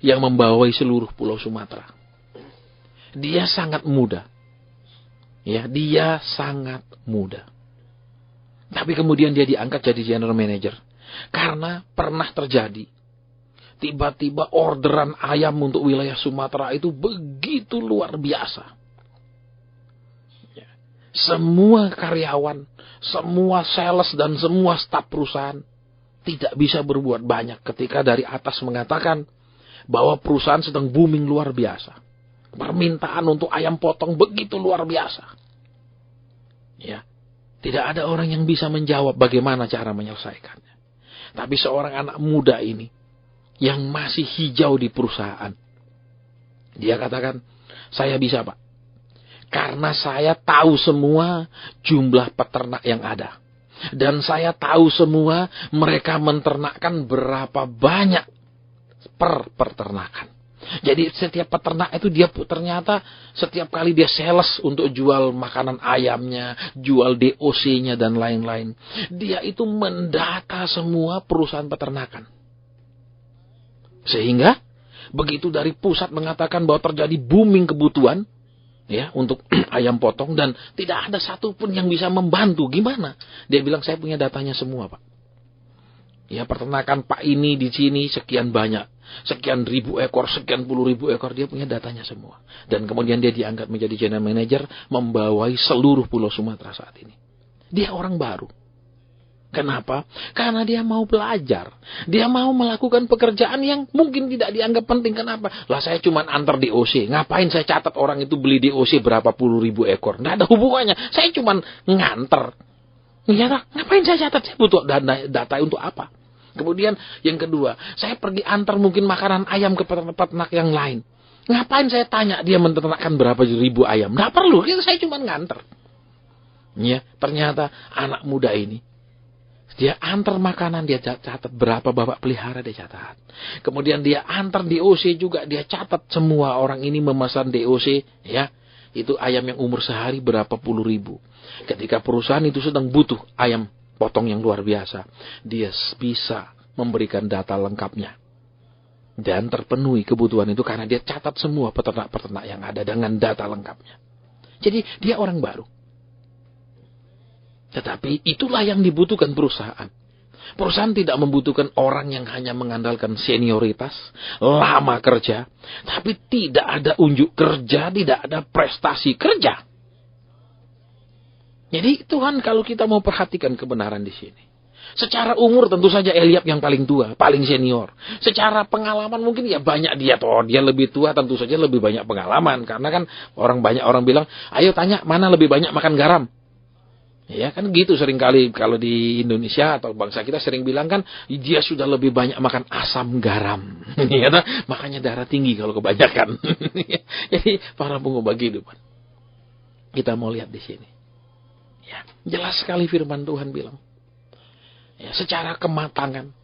yang membawai seluruh pulau Sumatera. Dia sangat muda. Ya, dia sangat muda. Tapi kemudian dia diangkat jadi general manager karena pernah terjadi tiba-tiba orderan ayam untuk wilayah Sumatera itu begitu luar biasa. Semua karyawan, semua sales dan semua staf perusahaan tidak bisa berbuat banyak ketika dari atas mengatakan bahwa perusahaan sedang booming luar biasa. Permintaan untuk ayam potong begitu luar biasa. Ya, tidak ada orang yang bisa menjawab bagaimana cara menyelesaikannya. Tapi seorang anak muda ini yang masih hijau di perusahaan, dia katakan, saya bisa Pak. Karena saya tahu semua jumlah peternak yang ada. Dan saya tahu semua mereka menternakkan berapa banyak per peternakan. Jadi setiap peternak itu dia ternyata setiap kali dia sales untuk jual makanan ayamnya, jual DOC-nya dan lain-lain. Dia itu mendata semua perusahaan peternakan. Sehingga begitu dari pusat mengatakan bahwa terjadi booming kebutuhan, ya, untuk ayam potong dan tidak ada satupun yang bisa membantu. Gimana? Dia bilang saya punya datanya semua Pak. Ya, peternakan Pak ini di sini sekian banyak, sekian ribu ekor, sekian puluh ribu ekor, dia punya datanya semua. Dan kemudian dia diangkat menjadi general manager, membawai seluruh pulau Sumatera saat ini. Dia orang baru. Kenapa? Karena dia mau belajar. Dia mau melakukan pekerjaan yang mungkin tidak dianggap penting. Kenapa? Lah saya cuma antar DOC. Ngapain saya catat orang itu beli DOC berapa puluh ribu ekor? Nggak ada hubungannya. Saya cuma nganter. Ya, ngapain saya catat? Saya butuh data untuk apa? Kemudian yang kedua, saya pergi antar mungkin makanan ayam ke peternak yang lain. Ngapain saya tanya dia menternakkan berapa ribu ayam? Nggak perlu. Saya cuma nganter. Ya, ternyata anak muda ini, dia antar makanan, dia catat berapa bapak pelihara, dia catat. Kemudian dia antar DOC juga, dia catat semua orang ini memesan DOC, ya. Itu ayam yang umur sehari berapa puluh ribu. Ketika perusahaan itu sedang butuh ayam potong yang luar biasa, dia bisa memberikan data lengkapnya. Dan terpenuhi kebutuhan itu karena dia catat semua peternak-peternak yang ada dengan data lengkapnya. Jadi dia orang baru. Tetapi itulah yang dibutuhkan perusahaan. Perusahaan tidak membutuhkan orang yang hanya mengandalkan senioritas, lama kerja, tapi tidak ada unjuk kerja, tidak ada prestasi kerja. Jadi Tuhan kalau kita mau perhatikan kebenaran di sini. Secara umur tentu saja Eliab yang paling tua, paling senior. Secara pengalaman mungkin ya banyak dia lebih tua, tentu saja lebih banyak pengalaman. Karena kan banyak orang bilang, ayo tanya mana lebih banyak makan garam. Ya kan gitu seringkali kalau di Indonesia atau bangsa kita sering bilang kan dia sudah lebih banyak makan asam garam. Ya, makanya darah tinggi kalau kebanyakan. Jadi para pengubah kehidupan. Kita mau lihat di sini. Ya, jelas sekali firman Tuhan bilang. Ya, secara kematangan,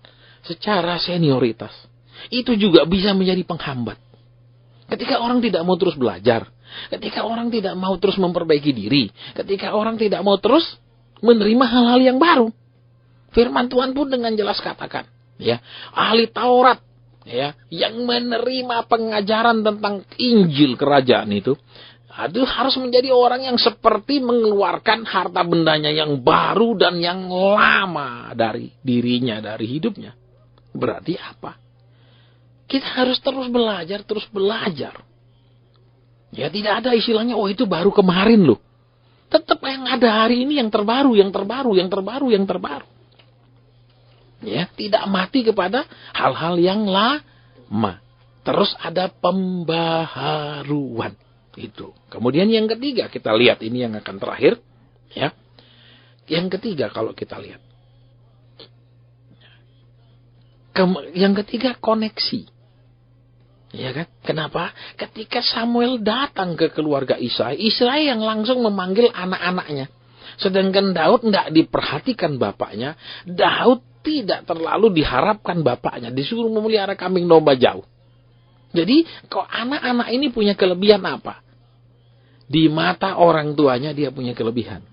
secara senioritas, itu juga bisa menjadi penghambat. Ketika orang tidak mau terus belajar, ketika orang tidak mau terus memperbaiki diri, ketika orang tidak mau terus menerima hal-hal yang baru. Firman Tuhan pun dengan jelas katakan, ya, ahli Taurat, ya, yang menerima pengajaran tentang Injil kerajaan itu harus menjadi orang yang seperti mengeluarkan harta bendanya yang baru dan yang lama dari dirinya, dari hidupnya. Berarti apa? Kita harus terus belajar. Ya, tidak ada istilahnya, oh itu baru kemarin loh. Tetap yang ada hari ini yang terbaru. Ya, tidak mati kepada hal-hal yang lama. Terus ada pembaharuan. Itu. Kemudian yang ketiga, kita lihat ini yang akan terakhir. Ya. Yang ketiga kalau kita lihat. Yang ketiga, koneksi. Ya kan? Kenapa? Ketika Samuel datang ke keluarga Isai yang langsung memanggil anak-anaknya. Sedangkan Daud tidak diperhatikan bapaknya. Daud tidak terlalu diharapkan bapaknya. Disuruh memelihara kambing domba jauh. Jadi, kok anak-anak ini punya kelebihan apa? Di mata orang tuanya dia punya kelebihan.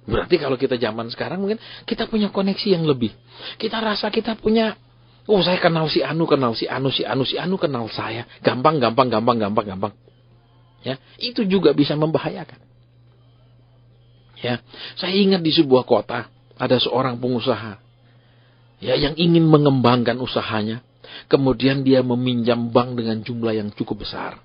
Berarti kalau kita zaman sekarang mungkin kita punya koneksi yang lebih. Kita rasa kita punya, saya kenal si Anu kenal saya. Gampang. Ya, itu juga bisa membahayakan. Ya, saya ingat di sebuah kota ada seorang pengusaha ya yang ingin mengembangkan usahanya. Kemudian dia meminjam bank dengan jumlah yang cukup besar.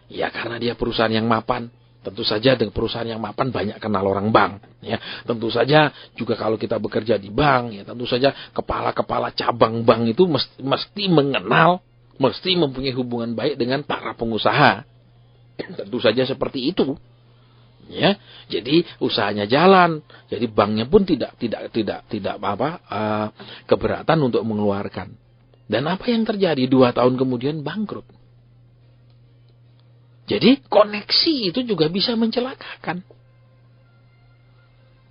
Ya, karena dia perusahaan yang mapan. Tentu saja dengan perusahaan yang mapan banyak kenal orang bank. Ya, tentu saja juga kalau kita bekerja di bank, ya tentu saja kepala-kepala cabang bank itu mesti mengenal, mesti mempunyai hubungan baik dengan para pengusaha. Tentu saja seperti itu. Ya, jadi usahanya jalan, jadi banknya pun tidak keberatan untuk mengeluarkan. Dan apa yang terjadi 2 tahun kemudian bangkrut. Jadi koneksi itu juga bisa mencelakakan.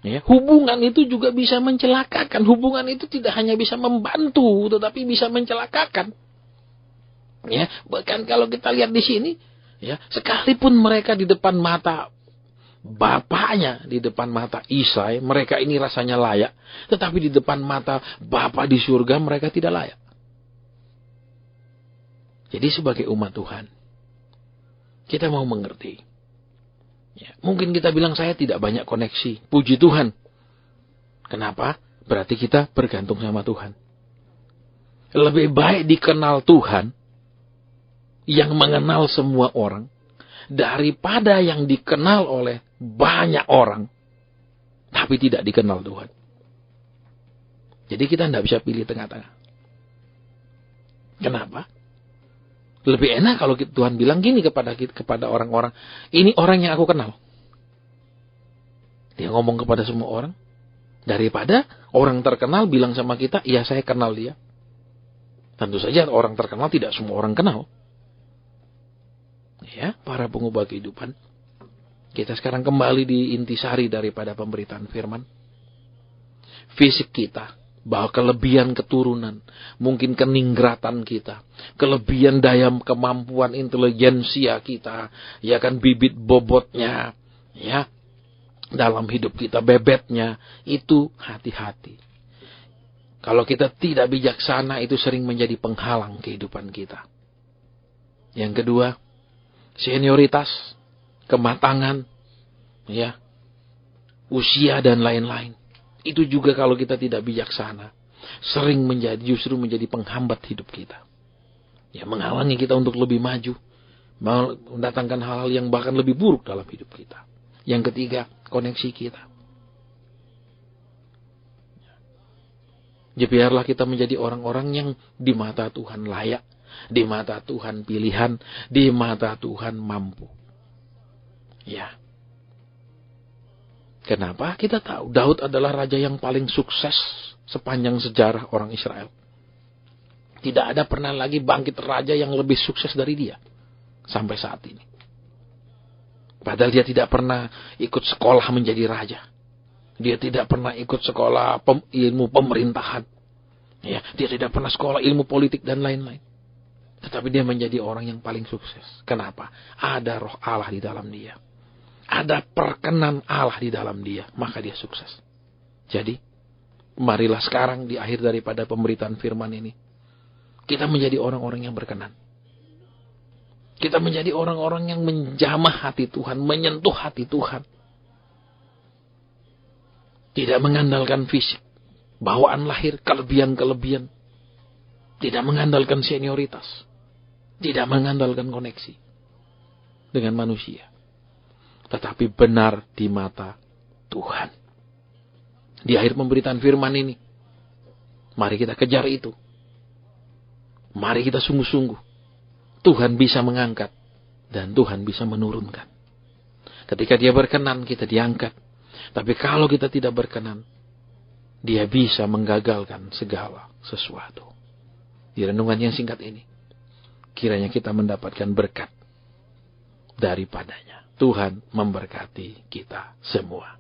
Ya, hubungan itu juga bisa mencelakakan. Hubungan itu tidak hanya bisa membantu, tetapi bisa mencelakakan. Ya, bahkan kalau kita lihat di sini, ya, sekalipun mereka di depan mata bapaknya, di depan mata Isai, mereka ini rasanya layak, tetapi di depan mata Bapa di surga mereka tidak layak. Jadi sebagai umat Tuhan, kita mau mengerti. Ya, mungkin kita bilang saya tidak banyak koneksi. Puji Tuhan. Kenapa? Berarti kita bergantung sama Tuhan. Lebih baik dikenal Tuhan yang mengenal semua orang daripada yang dikenal oleh banyak orang tapi tidak dikenal Tuhan. Jadi kita tidak bisa pilih tengah-tengah. Kenapa? Lebih enak kalau Tuhan bilang gini kepada orang-orang, ini orang yang aku kenal. Dia ngomong kepada semua orang. Daripada orang terkenal bilang sama kita, iya saya kenal dia. Tentu saja orang terkenal tidak semua orang kenal. Ya, para pengubah kehidupan. Kita sekarang kembali di intisari daripada pemberitaan firman. Fisik kita, bahwa kelebihan keturunan, mungkin keningratan kita, kelebihan daya kemampuan intelijensia kita, ya kan bibit bobotnya, ya, dalam hidup kita bebetnya, itu hati-hati. Kalau kita tidak bijaksana, itu sering menjadi penghalang kehidupan kita. Yang kedua, senioritas, kematangan, ya, usia dan lain-lain. Itu juga kalau kita tidak bijaksana, sering justru menjadi penghambat hidup kita. Ya, menghalangi kita untuk lebih maju, mendatangkan hal-hal yang bahkan lebih buruk dalam hidup kita. Yang ketiga, koneksi kita. Jadi biarlah kita menjadi orang-orang yang di mata Tuhan layak, di mata Tuhan pilihan, di mata Tuhan mampu. Ya. Kenapa? Kita tahu Daud adalah raja yang paling sukses sepanjang sejarah orang Israel. Tidak ada pernah lagi bangkit raja yang lebih sukses dari dia sampai saat ini. Padahal dia tidak pernah ikut sekolah menjadi raja. Dia tidak pernah ikut sekolah ilmu pemerintahan. Ya, dia tidak pernah sekolah ilmu politik dan lain-lain. Tetapi dia menjadi orang yang paling sukses. Kenapa? Ada roh Allah di dalam dia. Ada perkenan Allah di dalam dia, maka dia sukses. Jadi, marilah sekarang di akhir daripada pemberitaan firman ini, kita menjadi orang-orang yang berkenan. Kita menjadi orang-orang yang menjamah hati Tuhan, menyentuh hati Tuhan. Tidak mengandalkan fisik, bawaan lahir, kelebihan-kelebihan. Tidak mengandalkan senioritas. Tidak mengandalkan koneksi dengan manusia. Tetapi benar di mata Tuhan. Di akhir pemberitaan firman ini, mari kita kejar itu. Mari kita sungguh-sungguh Tuhan bisa mengangkat dan Tuhan bisa menurunkan. Ketika Dia berkenan, kita diangkat. Tapi kalau kita tidak berkenan, Dia bisa menggagalkan segala sesuatu. Di renungan yang singkat ini, kiranya kita mendapatkan berkat daripadanya. Tuhan memberkati kita semua.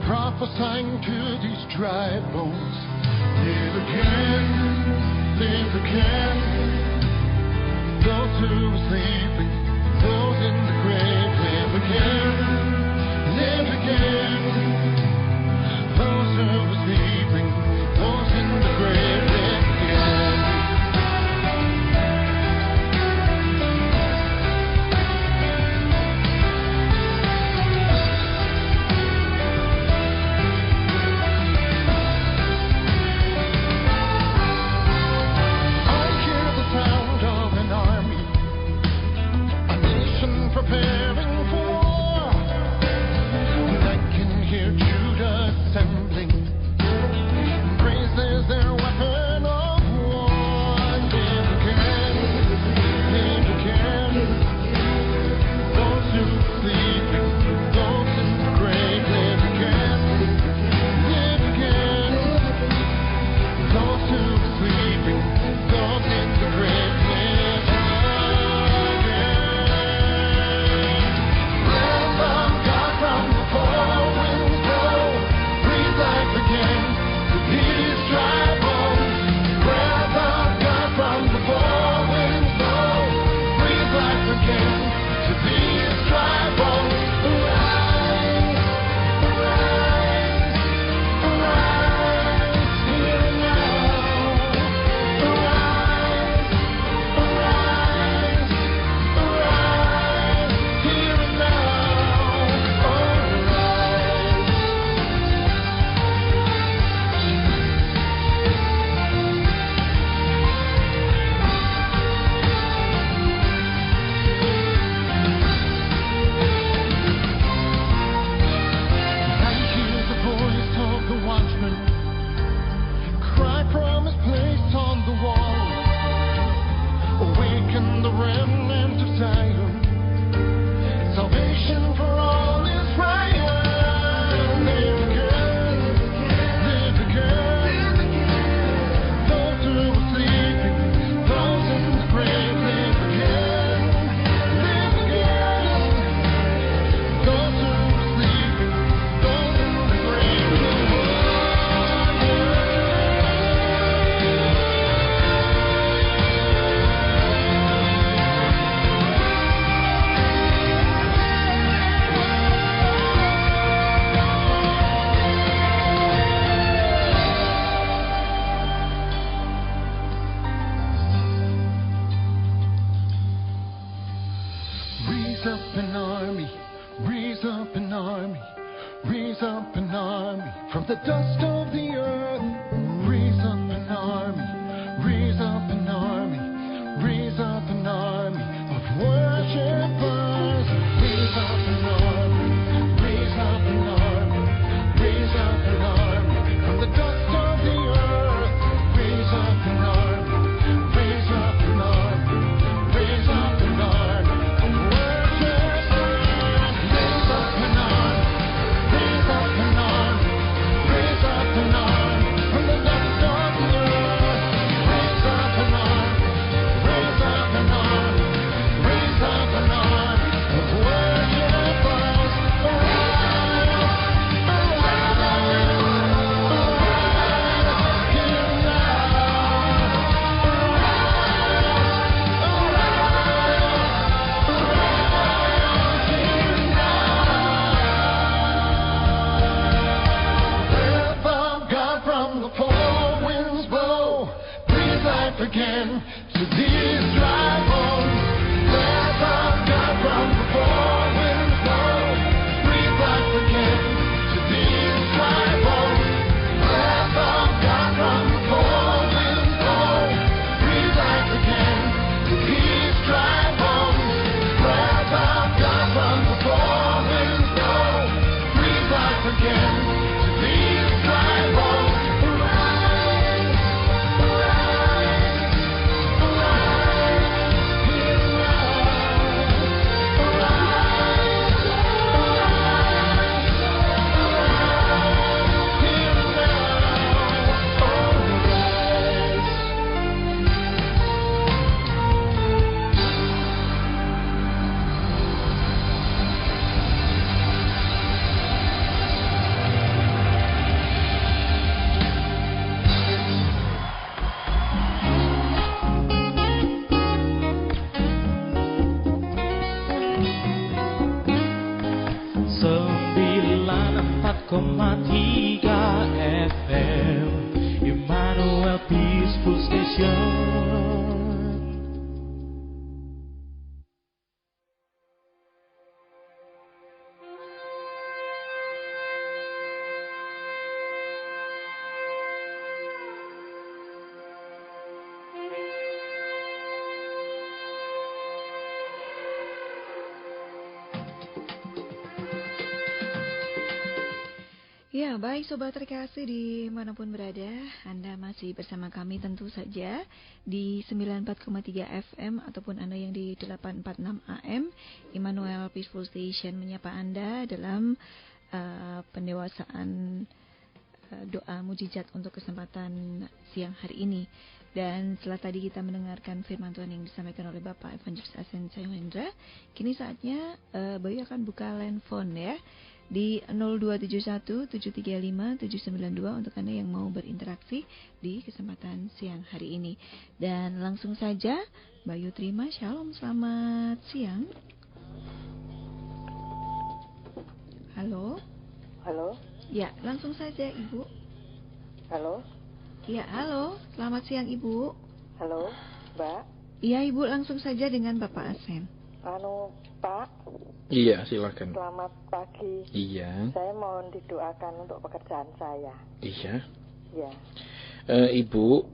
Prophesying to these dry bones, live again, live again. Those who are sleeping, those in the grave, live again, live again. Those who are sleeping, those in the grave, live again. Preparing for war, and I can hear Judah assembling. Praise is their weapon of war. Live again, live again. Those who are sleeping, those in the grave, live again, live again. Those who are sleeping, those in the grave, live again. From the dust of the earth, raise up an army, raise up an army, raise up an army of worshipers. Raise up an army, raise up an army, raise up an army. From the dust of the earth, raise up an army, raise up an army, raise up an army of worshipers. Raise up an army, raise up an army. Ya, baik Sobat terkasih dimanapun berada, Anda masih bersama kami tentu saja di 94,3 FM ataupun Anda yang di 846 AM. Immanuel Peaceful Station menyapa Anda dalam pendewasaan doa mujizat untuk kesempatan siang hari ini. Dan setelah tadi kita mendengarkan firman Tuhan yang disampaikan oleh Bapak Evangelis Asen Sayendra, kini saatnya Bayu akan buka line phone ya di 0271-735-792 untuk Anda yang mau berinteraksi di kesempatan siang hari ini. Dan langsung saja Bayu terima. Shalom, selamat siang. Halo. Halo. Ya, langsung saja Ibu. Halo. Ya, halo. Selamat siang Ibu. Halo, Mbak. Iya Ibu, langsung saja dengan Bapak Asen. Pak. Iya, silakan. Selamat pagi. Iya. Saya mohon didoakan untuk pekerjaan saya. Iya. Ya. Ibu,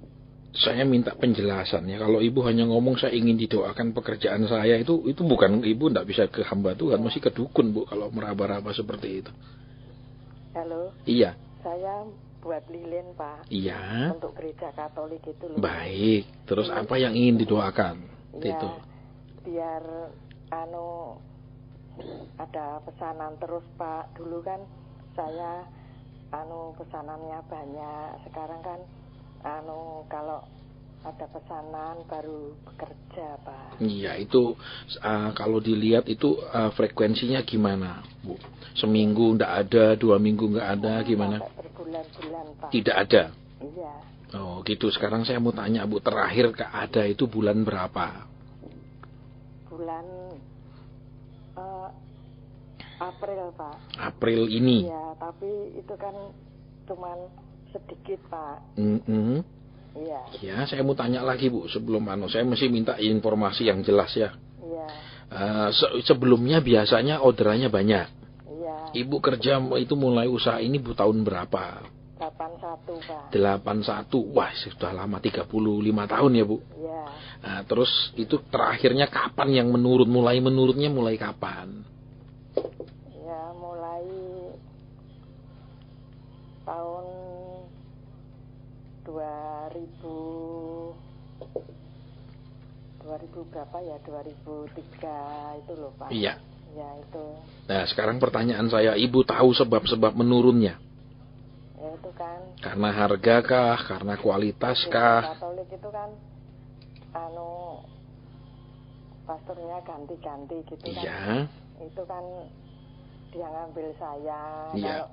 saya minta penjelasannya. Kalau Ibu hanya ngomong saya ingin didoakan pekerjaan saya, itu bukan, Ibu tidak bisa ke hamba Tuhan, mesti ke dukun, Bu, kalau meraba-raba seperti itu. Halo. Iya. Saya buat lilin, Pak. Iya. Untuk gereja Katolik itu loh. Baik. Terus apa yang ingin didoakan? Ya, Itu. biar ada pesanan terus, Pak. Dulu kan saya pesanannya banyak. Sekarang kan kalau ada pesanan baru bekerja, Pak. Iya, itu kalau dilihat itu frekuensinya gimana, Bu? Seminggu enggak ada, 2 minggu enggak ada, gimana? Sampai berbulan-bulan, Pak. Tidak ada. Iya. Oh, gitu. Sekarang saya mau tanya, Bu, terakhir ada itu bulan berapa? Bulan April, Pak. April ini. Iya, tapi itu kan cuman sedikit, Pak. Iya. Ya, saya mau tanya lagi, Bu, sebelum saya mesti minta informasi yang jelas ya. Iya. Sebelumnya biasanya orderannya banyak. Iya. Ibu kerja itu mulai usaha ini Bu tahun berapa? 81, Pak. 81. Wah, sudah lama, 35 tahun ya, Bu. Iya. Nah, terus itu terakhirnya kapan yang menurun? Menurunnya mulai kapan? Ya, mulai tahun 2000 berapa ya? 2003 itu loh, Pak. Iya. Ya, itu. Nah, sekarang pertanyaan saya, Ibu tahu sebab-sebab menurunnya? Ya, itu kan. Karena harga kah? Karena kualitas kah? Katolik itu kan pastornya ganti-ganti gitu kan. Iya. Itu kan dia ngambil saya. Iya. Kalau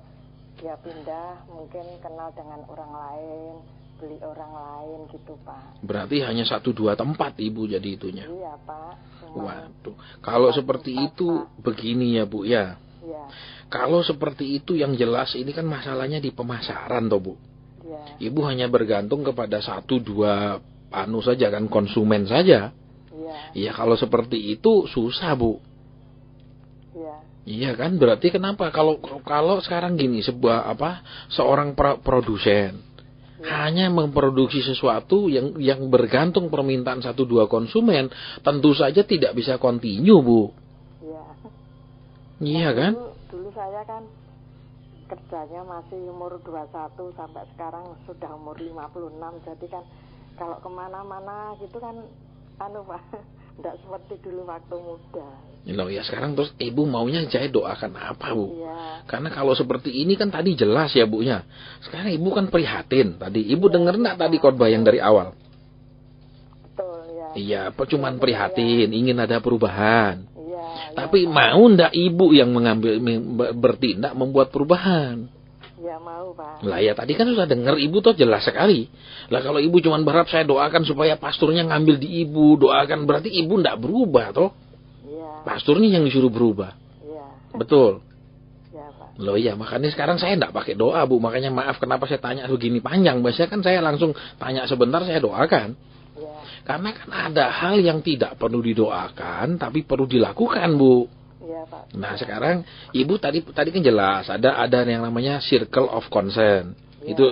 dia pindah mungkin kenal dengan orang lain, beli orang lain gitu, Pak. Berarti hanya 1-2 tempat Ibu jadi itunya. Iya, Pak. Waduh. Kalau seperti itu begini ya, Bu ya. Iya. Kalau seperti itu yang jelas ini kan masalahnya di pemasaran toh, Bu. Iya. Ibu hanya bergantung kepada 1-2 saja kan, konsumen saja. Iya. Iya, kalau seperti itu susah, Bu. Iya. Iya kan, berarti kenapa kalau sekarang gini, seorang produsen hanya memproduksi sesuatu yang bergantung permintaan 1-2 konsumen, tentu saja tidak bisa continue, Bu. Iya. Iya kan? Dulu saya kan kerjanya masih umur 21 sampai sekarang sudah umur 56, jadi kan kalau kemana-mana gitu kan Pak, tidak seperti dulu waktu muda. Loh ya, sekarang terus Ibu maunya saya doakan apa, Bu? Iya. Karena kalau seperti ini kan tadi jelas ya, Bu ya. Sekarang Ibu kan prihatin tadi. Ibu dengar enggak tadi khotbah yang dari awal? Betul ya. Iya, cuman prihatin, ingin ada perubahan. Iya. Tapi ya, mau ndak Ibu yang bertindak membuat perubahan? Ya mau, Pak. Lah ya tadi kan sudah dengar Ibu tuh jelas sekali. Lah kalau Ibu cuman berharap saya doakan supaya pasturnya ngambil di Ibu, doakan, berarti Ibu ndak berubah toh. Iya. Pasturnya yang disuruh berubah. Iya. Betul. Ya, Pak. Loh iya, makanya sekarang saya ndak pakai doa, Bu. Makanya maaf kenapa saya tanya begini panjang. Biasanya kan saya langsung tanya sebentar saya doakan. Iya. Karena kan ada hal yang tidak perlu didoakan tapi perlu dilakukan, Bu. Iya, Pak. Nah, sekarang Ibu tadi kan jelas ada yang namanya circle of concern. Ya. Itu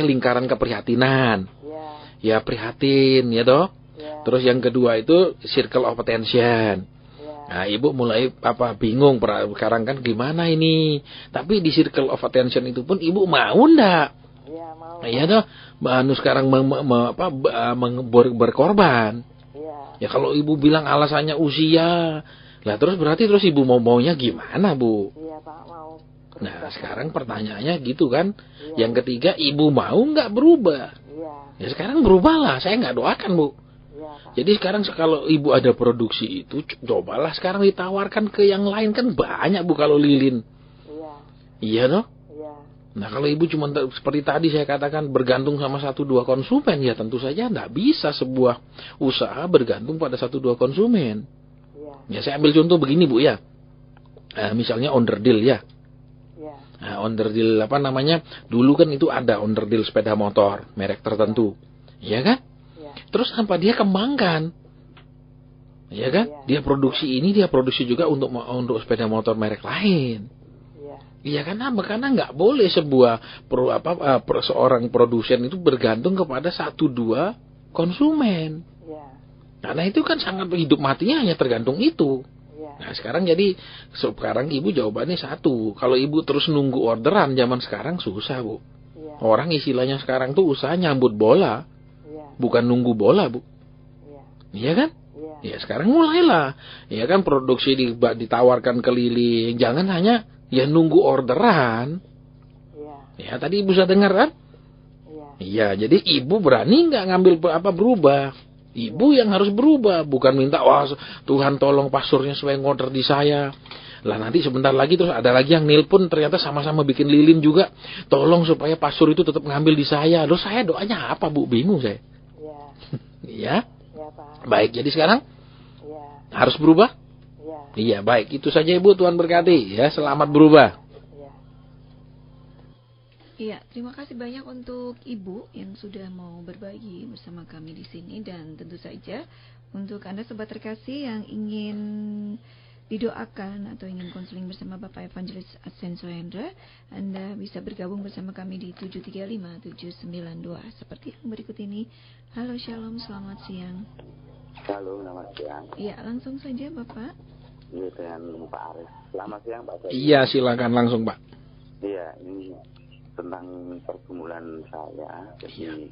lingkaran keprihatinan. Iya. Ya prihatin ya toh. Iya. Terus yang kedua itu circle of attention. Iya. Nah, ibu mulai bingung sekarang kan gimana ini. Tapi di circle of attention itu pun ibu mau ndak? Iya, mau. Iya toh, sekarang berkorban. Iya. Ya kalau ibu bilang alasannya usia, lah terus berarti ibu maunya gimana, Bu? Iya, Pak, mau. Nah, sekarang pertanyaannya gitu kan. Iya. Yang ketiga, ibu mau nggak berubah? Iya. Ya sekarang berubahlah, saya nggak doakan, Bu. Iya, Pak. Jadi sekarang kalau ibu ada produksi itu, cobalah sekarang ditawarkan ke yang lain, kan banyak, Bu, kalau lilin. Iya. Iya toh? Iya. Nah, kalau ibu cuma seperti tadi saya katakan bergantung sama 1-2 konsumen, ya tentu saja nggak bisa sebuah usaha bergantung pada 1-2 konsumen. Iya. Ya saya ambil contoh begini, Bu, ya. Misalnya onderdil ya. Iya. Nah, onderdil dulu kan itu ada onderdil sepeda motor merek tertentu. Iya kan? Iya. Terus tanpa dia kembangkan. Iya kan? Iya. Dia produksi ini, dia produksi juga untuk sepeda motor merek lain. Iya. Iya kan? Karena nggak boleh sebuah seorang produsen itu bergantung kepada 1-2 konsumen. Iya. Karena itu kan sangat hidup matinya hanya tergantung itu. Iya. Nah sekarang ibu jawabannya satu. Kalau ibu terus nunggu orderan zaman sekarang susah, Bu. Iya. Orang istilahnya sekarang tuh usaha nyambut bola, Iya. bukan nunggu bola, Bu. Iya. Iya kan? Iya. Ya sekarang mulailah. Ya kan produksi ditawarkan keliling. Jangan hanya ya nunggu orderan. Iya. Ya tadi ibu sudah dengar kan? Iya. Iya, jadi ibu berani nggak ngambil berubah? Ibu yang harus berubah, bukan minta wah Tuhan tolong pasurnya supaya ngorder di saya. Lah nanti sebentar lagi terus ada lagi yang nelpon ternyata sama-sama bikin lilin juga. Tolong supaya pasur itu tetap ngambil di saya. Loh saya doanya apa, Bu? Bingung saya. Iya. Iya. Iya, Pak. Baik, jadi sekarang Iya. harus berubah? Iya. Iya, baik. Itu saja Ibu, Tuhan berkati ya. Selamat berubah. Iya. Iya, terima kasih banyak untuk Ibu yang sudah mau berbagi bersama kami di sini, dan tentu saja untuk Anda sobat terkasih yang ingin didoakan atau ingin konseling bersama Bapak Evangelis Asenso Hendra, Anda bisa bergabung bersama kami di 735-792 seperti yang berikut ini. Halo, Shalom, selamat siang. Halo, selamat siang. Iya, langsung saja Bapak. Ini dengan Pak Arif. Selamat siang, Pak. Iya, silakan langsung, Pak. Iya, ini tentang pergumulan saya. Jadi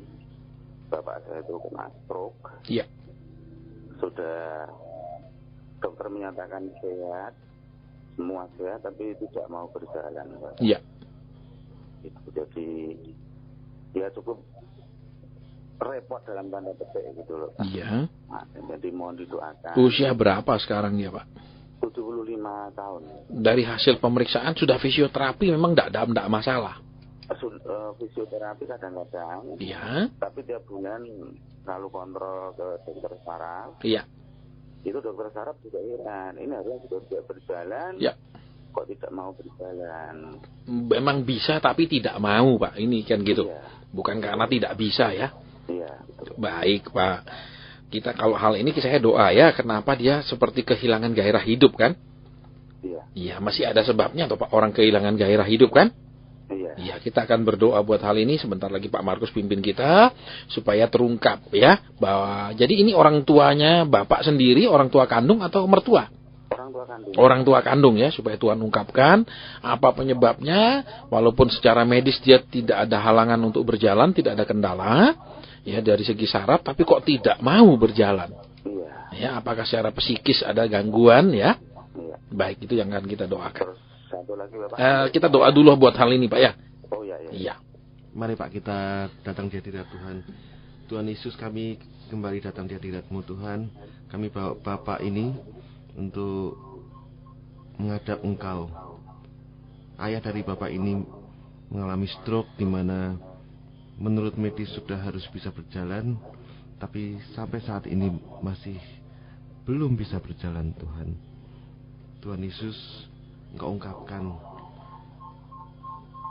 bapak saya itu kena stroke. Iya. Sudah dokter menyatakan sehat, semua sehat, tapi tidak mau berjalan, Pak. Iya. Jadi ya cukup repot dalam tanda petik gitu loh, Pak. Iya. Nah, jadi mohon didoakan. Usia berapa sekarang dia, Pak? 75 tahun. Dari hasil pemeriksaan sudah fisioterapi memang tidak masalah. Fisioterapi kadang-kadang, Iya. tapi tiap bulan selalu kontrol ke dokter saraf. Iya. Itu dokter saraf juga heran, ini harusnya sudah tidak berjalan, Ya. kok tidak mau berjalan. Memang bisa tapi tidak mau, Pak. Ini kan gitu. Iya. Bukan karena tidak bisa ya. Iya, betul. Baik, Pak. Kita kalau hal ini saya doa ya, kenapa dia seperti kehilangan gairah hidup kan? Iya, Iya, masih ada sebabnya atau Pak orang kehilangan gairah hidup kan? iya, Iya, kita akan berdoa buat hal ini. Sebentar lagi Pak Markus pimpin kita supaya terungkap ya bahwa jadi ini orang tuanya Bapak sendiri, orang tua kandung atau mertua? orang tua kandung. Orang tua kandung ya, supaya Tuhan ungkapkan apa penyebabnya. Walaupun secara medis dia tidak ada halangan untuk berjalan, tidak ada kendala ya dari segi saraf, tapi kok tidak mau berjalan. Iya, Ya, apakah secara psikis ada gangguan ya? iya. Baik, itu yang akan kita doakan. Terus satu lagi, Bapak. Kita doa dulu buat hal ini, Pak ya. Oh iya, iya. Iya. Mari Pak kita datang di hadirat Tuhan. Tuhan Yesus, kami kembali datang di hadirat-Mu Tuhan. Kami bawa Bapak ini untuk menghadap Engkau. Ayah dari Bapak ini mengalami stroke di mana menurut medis sudah harus bisa berjalan, tapi sampai saat ini masih belum bisa berjalan, Tuhan. Tuhan Yesus, Engkau ungkapkan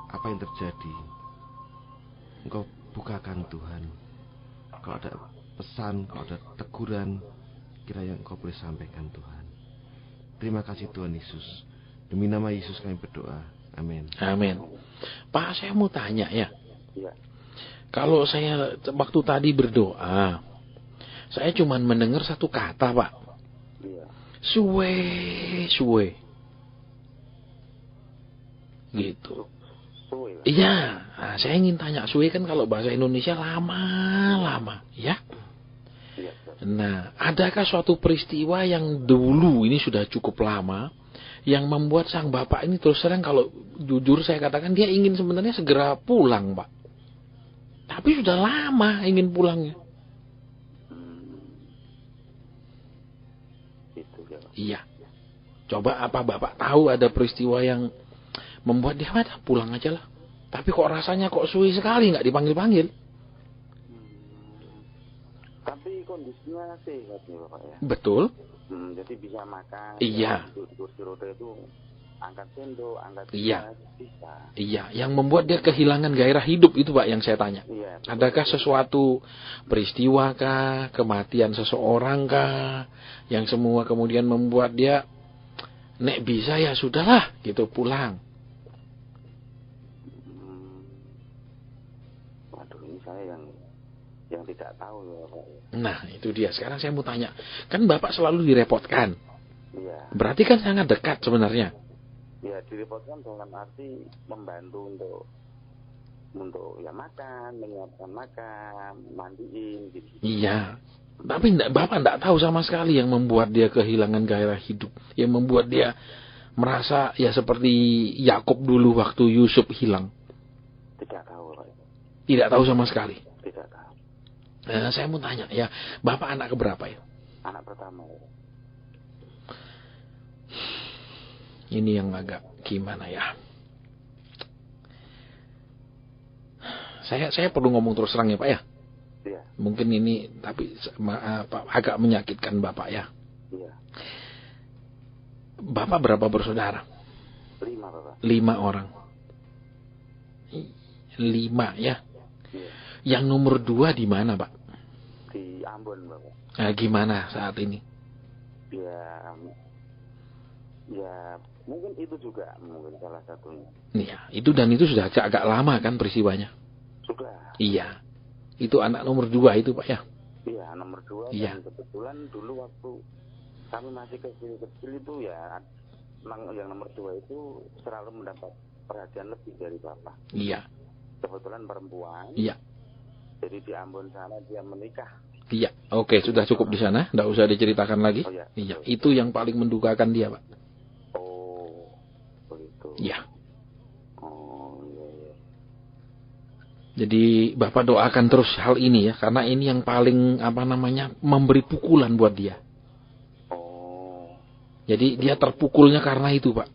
apa yang terjadi. Engkau bukakan, Tuhan. Kalau ada pesan, kalau ada teguran, kiranya Engkau boleh sampaikan, Tuhan. Terima kasih Tuhan Yesus. Demi nama Yesus kami berdoa. Amin. Amin. Pak, saya mau tanya ya. Iya. Kalau saya waktu tadi berdoa, saya cuma mendengar satu kata, Pak. Iya. suwe. Gitu. Suwe lah. Iya, nah, saya ingin tanya, suwe kan kalau bahasa Indonesia lama, ya. Iya, betul. Nah, adakah suatu peristiwa yang dulu ini sudah cukup lama yang membuat sang bapak ini terus terang kalau jujur saya katakan dia ingin sebenarnya segera pulang, Pak. Tapi sudah lama ingin pulangnya. Itu ya, Pak. Iya. Coba apa Bapak tahu ada peristiwa yang membuat dia pulang aja lah. Tapi kok rasanya kok suwi sekali nggak dipanggil-panggil. Tapi kondisinya sehat nih Bapak ya. Betul. Jadi bisa makan. Iya. Duduk di kursi roda itu angkat sendok, angkat Iya. gelas, bisa. Iya, yang membuat dia kehilangan gairah hidup itu Pak yang saya tanya. Iya. betul. Adakah sesuatu peristiwa kah, kematian seseorang kah, yang semua kemudian membuat dia, nek bisa ya sudahlah gitu pulang. Waduh, ini saya yang tidak tahu ya Pak. Nah itu dia, sekarang saya mau tanya, kan Bapak selalu direpotkan, Iya. berarti kan sangat dekat sebenarnya. Ya direpotkan dalam arti membantu untuk ya makan, menyiapkan makan, mandiin gitu. Iya, tapi Bapak tidak tahu sama sekali yang membuat dia kehilangan gairah hidup, yang membuat dia merasa ya seperti Yakub dulu waktu Yusuf hilang. Tidak tahu Pak. Tidak tahu sama sekali. Tidak tahu. Saya mau tanya ya, Bapak anak keberapa ya? Anak pertama ya. Ini yang agak gimana ya? Saya perlu ngomong terus terang ya Pak ya. Iya. Mungkin ini tapi agak menyakitkan Bapak ya. Iya. Bapak berapa bersaudara? 5 Bapak. 5 orang. 5 ya. Iya. Yang nomor 2 di mana Pak? Di Ambon Bapak. Nah, gimana saat ini? Ya mungkin itu juga mungkin salah satunya. Iya, itu dan itu sudah agak lama kan peristiwanya. Sudah. Iya. Itu anak nomor 2 itu Pak ya. Iya, nomor 2 Iya. dan kebetulan dulu waktu kami masih kecil itu ya yang nomor 2 itu selalu mendapat perhatian lebih dari Bapak. Iya. Kebetulan perempuan. Iya. Jadi di Ambon sana dia menikah. Iya. Oke, sudah cukup di sana, enggak usah diceritakan lagi. Oh, iya. Iya, itu yang paling mendukakan dia, Pak. Oh, begitu. Iya. Oh, iya. Jadi Bapak doakan terus hal ini ya, karena ini yang paling memberi pukulan buat dia. Oh. Jadi dia terpukulnya karena itu, Pak.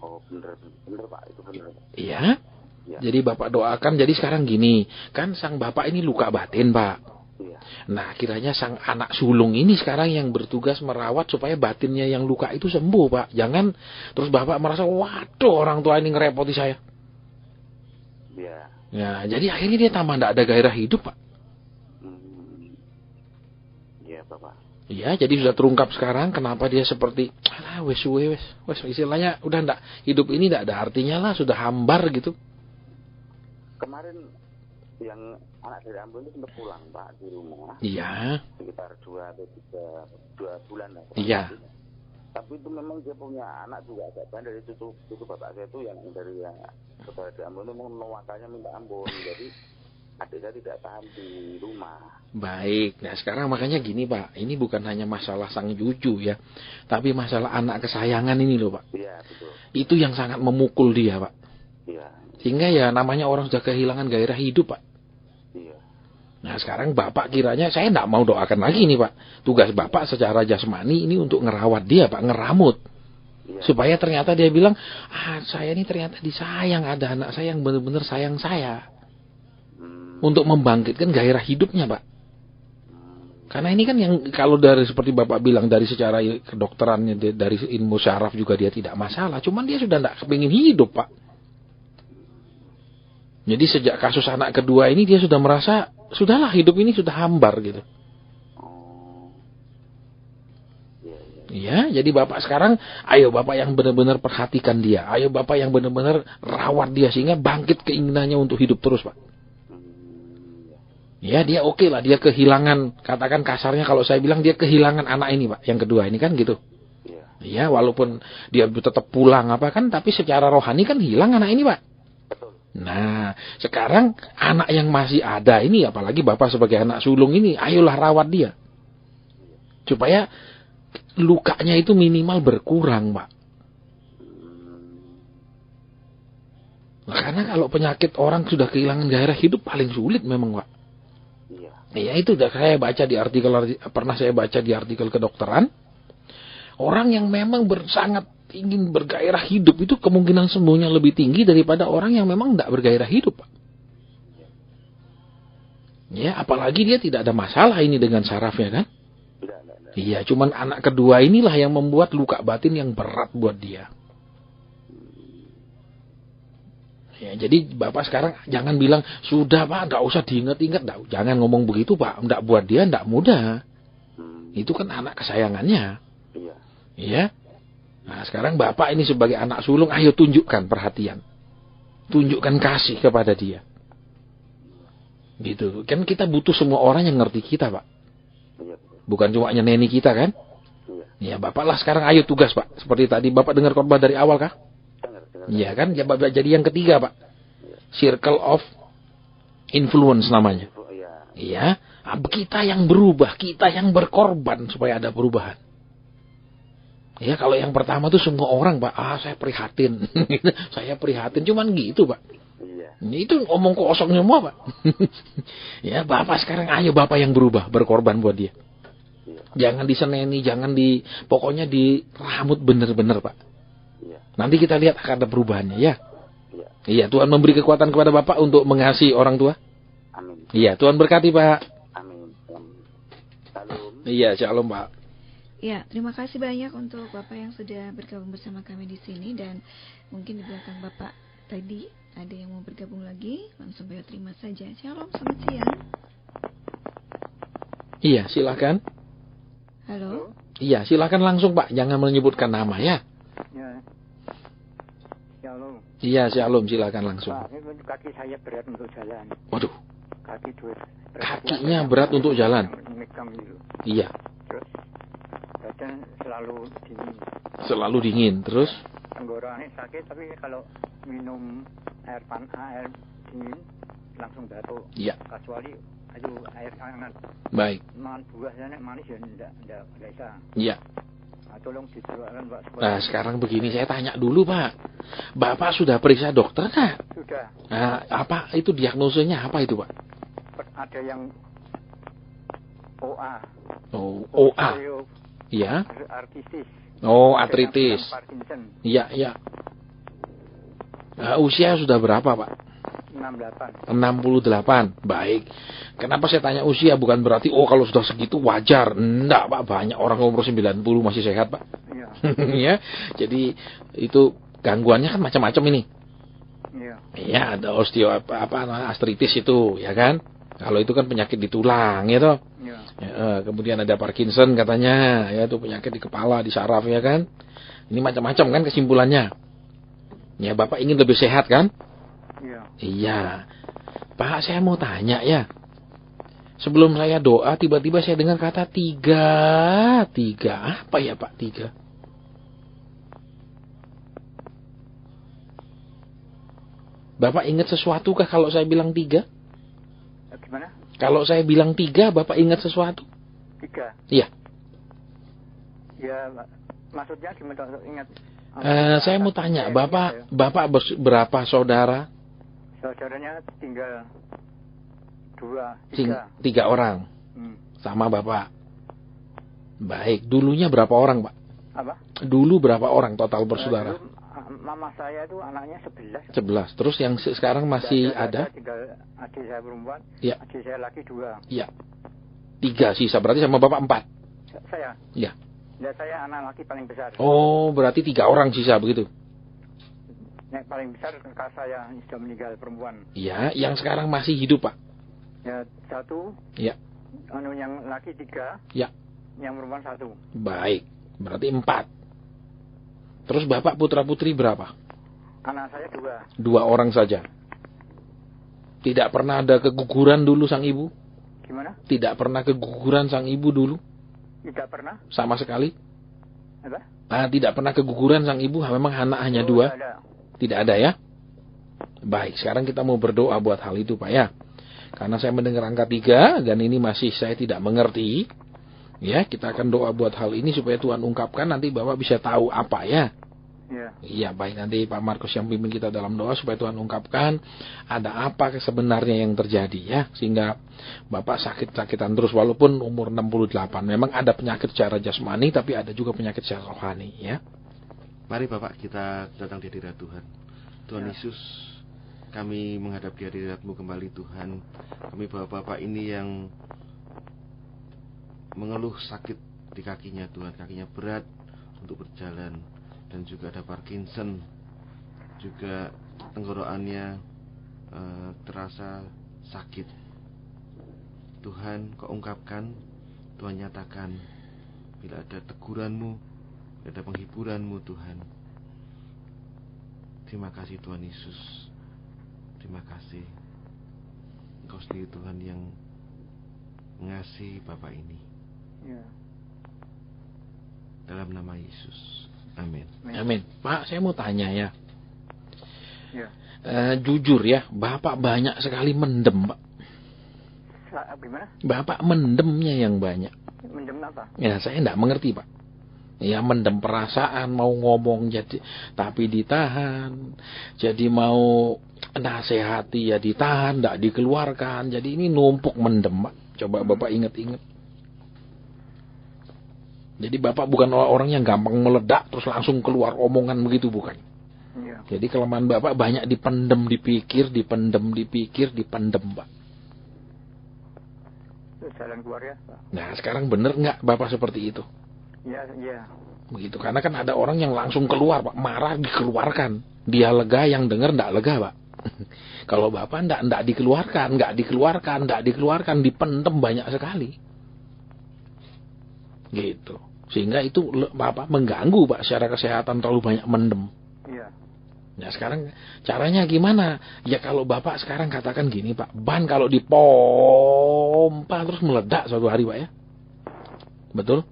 Oh, bener Pak, itu bener. Iya. Ya. Jadi Bapak doakan, jadi sekarang gini, kan sang Bapak ini luka batin, Pak. Iya. Nah, kiranya sang anak sulung ini sekarang yang bertugas merawat supaya batinnya yang luka itu sembuh, Pak. Jangan terus Bapak merasa, waduh orang tua ini ngerepoti saya. Iya. Ya, jadi akhirnya dia tambah tidak ada gairah hidup, Pak. Iya, Bapak. Iya, jadi sudah terungkap sekarang kenapa dia seperti, wes, istilahnya udah ndak, hidup ini tidak ada artinya lah, sudah hambar gitu. Kemarin yang anak dari Ambon itu sempat pulang Pak di rumah. Iya. Sekitar 2 atau 2 bulan lah. Iya. Tapi itu memang dia punya anak juga agak bandel. Itu bapak saya itu yang dari saudara di Ambon itu memang mewakalnya minta Ambon. Jadi adik saya tidak tahan di rumah. Baik, nah sekarang makanya gini Pak, ini bukan hanya masalah sang cucu ya, tapi masalah anak kesayangan ini loh Pak. Iya, betul. Itu yang sangat memukul dia Pak. Iya. Sehingga ya namanya orang sudah kehilangan gairah hidup Pak. Iya. Nah sekarang Bapak kiranya, saya tidak mau doakan lagi nih Pak. Tugas Bapak secara jasmani ini untuk ngerawat dia Pak, ngeramut. Iya. Supaya ternyata dia bilang, saya ini ternyata disayang, ada anak saya yang benar-benar sayang saya. Untuk membangkitkan gairah hidupnya Pak. Karena ini kan yang kalau dari seperti Bapak bilang dari secara kedokterannya, dari ilmu syaraf juga dia tidak masalah. Cuman dia sudah tidak kepingin hidup Pak. Jadi sejak kasus anak kedua ini dia sudah merasa, sudahlah hidup ini sudah hambar gitu. Ya, jadi Bapak sekarang, ayo Bapak yang benar-benar perhatikan dia. Ayo Bapak yang benar-benar rawat dia sehingga bangkit keinginannya untuk hidup terus Pak. Ya dia oke lah, dia kehilangan, katakan kasarnya kalau saya bilang dia kehilangan anak ini Pak, yang kedua ini kan gitu. Ya, walaupun dia tetap pulang apa kan, tapi secara rohani kan hilang anak ini, Pak. Betul. Nah, sekarang anak yang masih ada ini, apalagi Bapak sebagai anak sulung ini, ayolah rawat dia. Supaya lukanya itu minimal berkurang, Pak. Nah, karena kalau penyakit orang sudah kehilangan gairah hidup paling sulit memang, Pak. Iya. Ya itu udah saya baca di artikel, pernah saya baca di artikel kedokteran. Orang yang memang sangat ingin bergairah hidup itu kemungkinan sembuhnya lebih tinggi daripada orang yang memang tidak bergairah hidup, Pak. Ya, apalagi dia tidak ada masalah ini dengan sarafnya kan? Tidak. Iya, cuman anak kedua inilah yang membuat luka batin yang berat buat dia. Ya, jadi Bapak sekarang jangan bilang, sudah Pak, nggak usah diingat-ingat. Jangan ngomong begitu Pak, nggak buat dia nggak mudah. Itu kan anak kesayangannya. Iya. Iya. Nah, sekarang Bapak ini sebagai anak sulung, ayo tunjukkan perhatian. Tunjukkan kasih kepada dia. Gitu. Kan kita butuh semua orang yang ngerti kita, Pak. Iya. Bukan cuma neni kita kan? Iya. Ya, Bapak lah sekarang ayo tugas, Pak. Seperti tadi Bapak dengar khotbah dari awal kah? Dengar. Iya kan? Ya, Bapak jadi yang ketiga, Pak. Circle of influence namanya. Iya. Iya. Nah, kita yang berubah, kita yang berkorban supaya ada perubahan. Ya, kalau yang pertama tuh semua orang, Pak, saya prihatin. Saya prihatin, cuman gitu, Pak. Iya. Itu omong kosong semua, Pak. Ya, Bapak sekarang ayo Bapak yang berubah, berkorban buat dia. Iya. Jangan diseneni, pokoknya diramut bener-bener, Pak. Iya. Nanti kita lihat akan ada perubahannya, ya. Iya. Iya, Tuhan memberi kekuatan kepada Bapak untuk mengasihi orang tua. Amin. Iya, Tuhan berkati, Pak. Amin. Salam. Iya, shalom, Pak. Ya, terima kasih banyak untuk Bapak yang sudah bergabung bersama kami di sini, dan mungkin di belakang Bapak tadi ada yang mau bergabung lagi, langsung Bapak terima saja. Shalom, selamat siang. Iya, silakan. Halo. Iya, silakan langsung, Pak. Jangan menyebutkan nama, ya. Ya. Shalom. Iya, shalom, silakan langsung. Pak, ini kaki saya berat untuk jalan. Waduh, Kaki dua. kakinya berat untuk jalan. Megang itu. Iya, Terus badan selalu dingin. selalu dingin. Terus, Tenggorokannya sakit, tapi kalau minum air dingin langsung batuk. iya, Kecuali air hangat. baik. Makan buah sana manis ya enggak biasa. Iya. Nah, tolong didoakan Pak. Nah, sekarang begini, saya tanya dulu, Pak. Bapak sudah periksa dokter, nggak? Sudah. Nah, apa itu diagnosanya apa itu, Pak? Ada yang OA. Oh, OA. Iya. Artritis. Oh, Ada artritis. yang Parkinson. Iya, iya. Nah, usia sudah berapa, Pak? 68. 68. Baik. Kenapa saya tanya usia? Bukan berarti, kalau sudah segitu wajar. Enggak, Pak. Banyak orang umur 90 masih sehat, Pak. Iya. Ya. Jadi, itu gangguannya kan macam-macam ini. Iya. Iya, ada artritis itu, ya kan? Kalau itu kan penyakit di tulang, ya toh. Iya. Ya, kemudian ada Parkinson katanya, ya itu penyakit di kepala, di saraf, ya kan? Ini macam-macam kan kesimpulannya. Ya, Bapak ingin lebih sehat kan? Iya. Iya. Pak, saya mau tanya ya. Sebelum saya doa, tiba-tiba saya dengar kata 3. Apa ya, Pak? 3. Bapak ingat sesuatu kah kalau saya bilang 3? Gimana? Kalau saya bilang 3, Bapak ingat sesuatu? 3. Iya. Ya, maksudnya gimana? Ingat. Saya mau tanya, Bapak berapa saudara? Saudaranya tinggal 2, 3. 3 orang. Sama Bapak. Baik, dulunya berapa orang, Pak? Apa? Dulu berapa orang total bersaudara? Dulu, mama saya itu anaknya 11. 11. Terus yang sekarang masih ada? Tinggal adik saya perempuan. Iya. Adik saya laki 2. Iya. 3 sisa, berarti sama Bapak 4. Saya. Iya. Ya, saya anak laki paling besar. Oh, berarti 3 orang sisa begitu? Yang paling besar kakak saya sudah meninggal perempuan. Iya, yang sekarang masih hidup, Pak. Ya, 1. Iya. Yang laki 3. Iya. Yang perempuan 1. Baik, berarti 4. Terus Bapak putra-putri berapa? Anak saya 2. 2 orang saja. Tidak pernah ada keguguran dulu sang ibu? Gimana? Tidak pernah keguguran sang ibu dulu? Tidak pernah. Sama sekali? Apa? Tidak pernah keguguran sang ibu, memang anak hanya 2? Ada. Tidak ada ya? Baik, sekarang kita mau berdoa buat hal itu Pak ya. Karena saya mendengar angka 3 dan ini masih saya tidak mengerti. Ya, kita akan doa buat hal ini supaya Tuhan ungkapkan, nanti Bapak bisa tahu apa ya. Iya. Iya, baik, nanti Pak Markus yang pimpin kita dalam doa supaya Tuhan ungkapkan ada apa sebenarnya yang terjadi ya, sehingga Bapak sakit-sakitan terus walaupun umur 68. Memang ada penyakit secara jasmani tapi ada juga penyakit secara rohani ya. Mari Bapak kita datang di hadirat Tuhan. Tuhan Yesus, kami menghadap di hadirat-Mu kembali Tuhan. Kami bapak-bapak ini yang mengeluh sakit di kakinya Tuhan, kakinya berat untuk berjalan. Dan juga ada Parkinson, juga tenggorokannya terasa sakit. Tuhan, Kau ungkapkan, Tuhan nyatakan, bila ada teguran-Mu, bila ada penghiburan-Mu Tuhan. Terima kasih Tuhan Yesus. Terima kasih. Engkau sendiri Tuhan yang mengasihi Bapak ini. Iya. Dalam nama Yesus. Amin. Amin. Pak, saya mau tanya ya. Iya. Jujur ya, Bapak banyak sekali mendem, Pak. Gimana? Bapak mendemnya yang banyak. Mendem apa? Ya, saya tidak mengerti, Pak. Ya, mendem perasaan, mau ngomong jadi tapi ditahan. Jadi mau nasihati ya ditahan, tidak dikeluarkan. Jadi ini numpuk mendem, Pak. Coba Bapak ingat-ingat. Jadi Bapak bukan orang yang gampang meledak terus langsung keluar omongan begitu, bukan. Iya. Jadi kelemahan Bapak banyak dipendem, dipikir, dipendem, Pak. Itu jalan keluar ya, Pak. Nah, sekarang benar nggak Bapak seperti itu? Iya, iya. Begitu, karena kan ada orang yang langsung keluar, Pak. Marah dikeluarkan. Dia lega, yang dengar nggak lega, Pak. Kalau Bapak nggak dikeluarkan, dipendem banyak sekali. Gitu. Sehingga itu Bapak mengganggu, Pak, secara kesehatan terlalu banyak mendem. Iya. Nah, sekarang caranya gimana? Ya kalau Bapak sekarang katakan gini, Pak, ban kalau dipompa terus meledak suatu hari, Pak ya. Betul?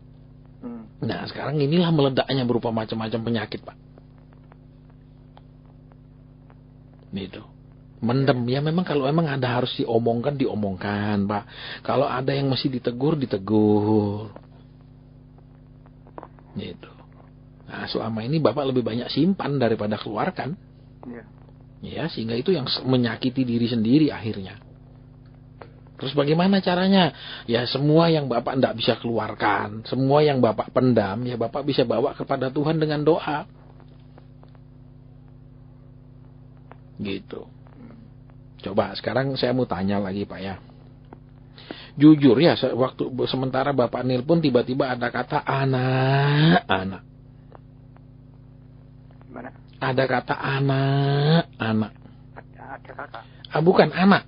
Nah, sekarang inilah meledaknya berupa macam-macam penyakit, Pak. Gitu. Mendem, ya memang kalau memang ada harus diomongkan, Pak. Kalau ada yang mesti ditegur. Gitu. Nah, selama ini Bapak lebih banyak simpan daripada keluarkan. Iya. Ya, sehingga itu yang menyakiti diri sendiri akhirnya. Terus bagaimana caranya? Ya semua yang Bapak tidak bisa keluarkan, semua yang Bapak pendam, ya Bapak bisa bawa kepada Tuhan dengan doa. Gitu. Coba sekarang saya mau tanya lagi, Pak ya. Jujur ya, waktu sementara Bapak nelpon tiba-tiba ada kata anak. Gimana? Ada kata anak. Ada kata. Bukan anak.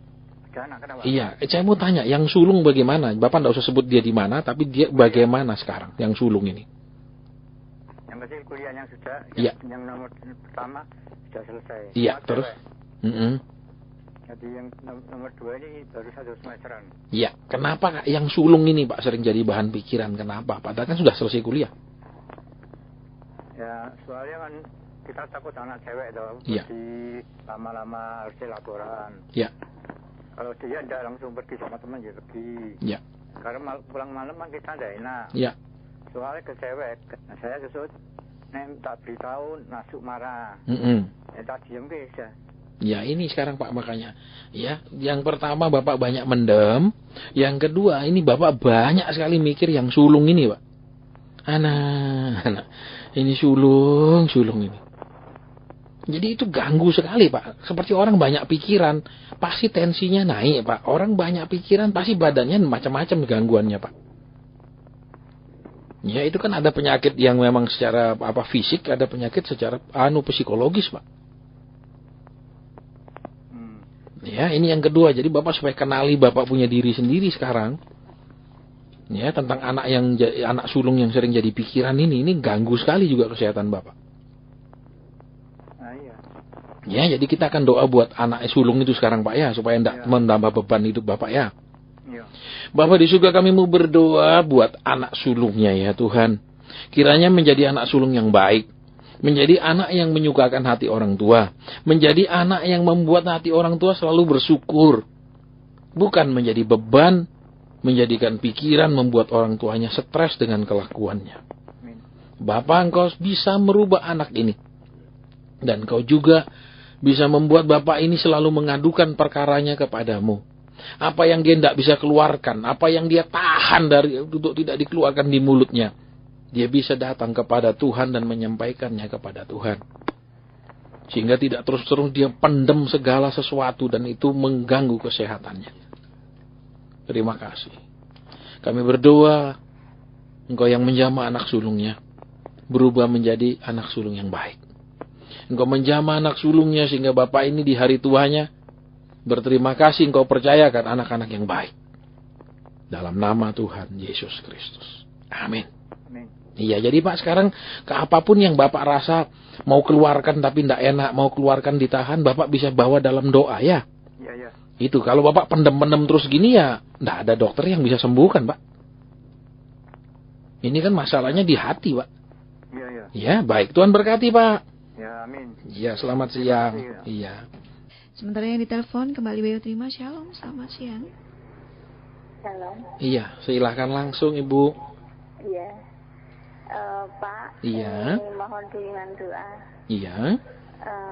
Ada anak, kenapa? Iya, saya mau tanya, yang sulung bagaimana? Bapak tidak usah sebut dia di mana, tapi dia bagaimana sekarang, yang sulung ini? Yang kecil kuliah yang sudah, Iya. yang nomor pertama sudah selesai. Iya, Nomor terus? cewek. Jadi yang nomor 2 ini baru 1 semesteran. Iya, kenapa yang sulung ini, Pak, sering jadi bahan pikiran? Kenapa? Padahal kan sudah selesai kuliah. Ya, soalnya kan kita takut anak cewek itu. Iya. Jadi lama-lama harus laporan. Iya. Kalau dia tidak langsung pergi sama teman, dia pergi. Iya. Karena pulang malam kan kita tidak enak. Iya. Soalnya ke cewek, nah, saya kesut, tak beritahu, nasuk marah. Tak diem bisa. Ya ini sekarang, Pak, makanya. Ya, yang pertama Bapak banyak mendem, yang kedua ini Bapak banyak sekali mikir yang sulung ini, Pak. Anak. Ini sulung ini. Jadi itu ganggu sekali, Pak. Seperti orang banyak pikiran, pasti tensinya naik, Pak. Orang banyak pikiran, pasti badannya macam-macam gangguannya, Pak. Ya itu kan ada penyakit yang memang secara fisik, ada penyakit secara psikologis, Pak. Ya, ini yang kedua. Jadi Bapak supaya kenali Bapak punya diri sendiri sekarang. Ya, tentang anak sulung yang sering jadi pikiran ini ganggu sekali juga kesehatan Bapak. Ya, jadi kita akan doa buat anak sulung itu sekarang, Pak ya, supaya tidak menambah beban hidup Bapak ya. Bapak di surga, kami mau berdoa buat anak sulungnya ya Tuhan. Kiranya menjadi anak sulung yang baik, menjadi anak yang menyukakan hati orang tua, menjadi anak yang membuat hati orang tua selalu bersyukur, bukan menjadi beban, menjadikan pikiran membuat orang tuanya stres dengan kelakuannya. Bapa, Engkau bisa merubah anak ini, dan Engkau juga bisa membuat bapak ini selalu mengadukan perkaranya kepadamu. Apa yang dia tidak bisa keluarkan, apa yang dia tahan dari untuk tidak dikeluarkan di mulutnya, dia bisa datang kepada Tuhan dan menyampaikannya kepada Tuhan. Sehingga tidak terus-terus dia pendem segala sesuatu dan itu mengganggu kesehatannya. Terima kasih. Kami berdoa, Engkau yang menjamah anak sulungnya, berubah menjadi anak sulung yang baik. Engkau menjamah anak sulungnya sehingga bapak ini di hari tuanya berterima kasih Engkau percayakan anak-anak yang baik. Dalam nama Tuhan Yesus Kristus. Amin. Iya, jadi Pak, sekarang ke apapun yang Bapak rasa mau keluarkan tapi tidak enak, mau keluarkan ditahan, Bapak bisa bawa dalam doa ya. Iya. Itu, kalau Bapak pendem-pendem terus gini ya, tidak ada dokter yang bisa sembuhkan, Pak. Ini kan masalahnya di hati, Pak. Iya. Ya, baik. Tuhan berkati, Pak. Ya, amin. Iya, selamat siang. Iya. Sementara yang ditelepon kembali Bayu terima. Shalom, selamat siang. Shalom. Iya, silahkan langsung Ibu. Iya. Pak, Iya. ini mohon bimbingan doa. Iya.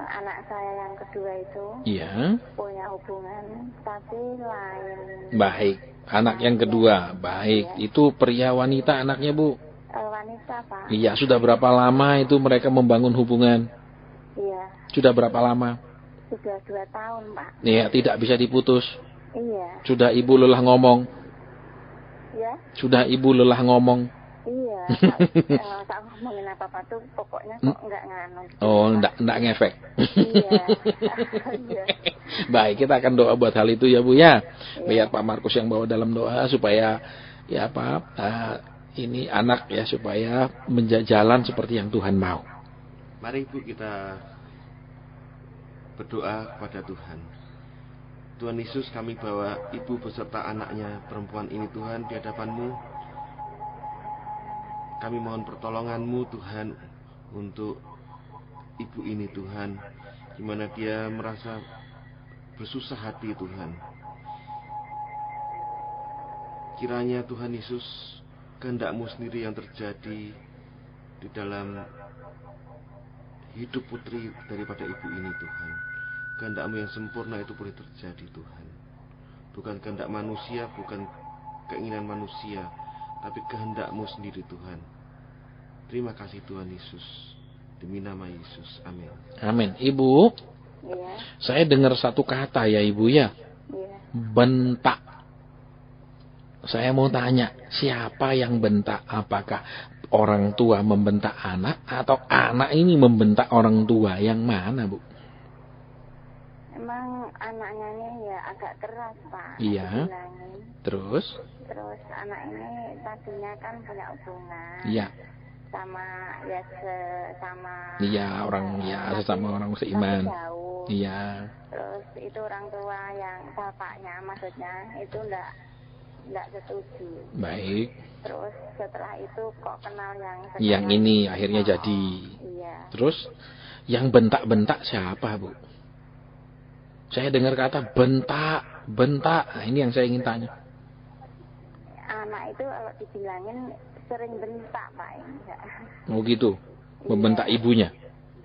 Anak saya yang kedua itu Iya. punya hubungan tapi lain. Baik. Anak yang kedua, baik. Iya. Itu pria wanita anaknya, Bu? Wanita, Pak. Iya, sudah berapa lama itu mereka membangun hubungan? Iya. Sudah berapa lama? Sudah 2 tahun, Pak. Iya, tidak bisa diputus. Iya. Sudah Ibu lelah ngomong? Ya? Sudah Ibu lelah ngomong? Iya. Tak ngomongin apa-apa tuh pokoknya kok enggak nganu. Gitu, Oh, Pak. enggak ngefek. Iya. Iya. Baik, kita akan doa buat hal itu ya, Bu ya. Biar Pak Markus yang bawa dalam doa supaya ya Pak, ini anak ya supaya menjalan seperti yang Tuhan mau. Mari Ibu kita berdoa kepada Tuhan. Tuhan Yesus, kami bawa Ibu beserta anaknya perempuan ini Tuhan di hadapan-Mu. Kami mohon pertolongan-Mu Tuhan untuk Ibu ini Tuhan, di mana dia merasa bersusah hati Tuhan. Kiranya Tuhan Yesus, kehendak-Mu sendiri yang terjadi di dalam hidup putri daripada ibu ini Tuhan. Kehendak-Mu yang sempurna itu boleh terjadi Tuhan. Bukan kehendak manusia, bukan keinginan manusia, tapi kehendak-Mu sendiri Tuhan. Terima kasih Tuhan Yesus. Demi nama Yesus. Amin. Amin. Ibu, Iya. saya dengar satu kata ya Ibu ya. Iya. Bentak. Saya mau tanya, siapa yang bentak? Apakah orang tua membentak anak atau anak ini membentak orang tua? Yang mana, Bu? Emang anaknya ini ya agak keras, Pak. Iya. Dibilangin. Terus? Terus anak ini tadinya kan punya hubungan Iya. sama Iya, orang ya sesama orang seiman. tapi jauh. Iya. Terus itu orang tua yang bapaknya maksudnya itu enggak setuju. Baik. Terus setelah itu kok kenal yang Yang sekarang. ini akhirnya jadi. Iya. Terus yang bentak-bentak siapa, Bu? Saya dengar kata bentak. Nah, ini yang saya ingin tanya. Anak itu kalau dibilangin sering bentak, Pak. Enggak. Oh gitu. Membentak ibunya.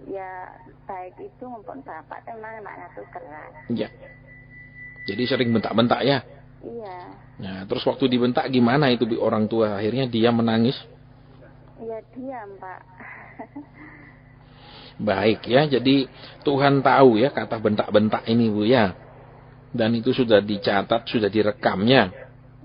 Ya baik itu maupun bapak memang anaknya tuh keras. Iya. Jadi sering bentak-bentak ya. Iya. Nah, terus waktu dibentak gimana itu Bu, orang tua? Akhirnya dia menangis. Iya diam, Pak. Baik ya, jadi Tuhan tahu ya kata bentak-bentak ini Bu ya. Dan itu sudah dicatat, sudah direkamnya.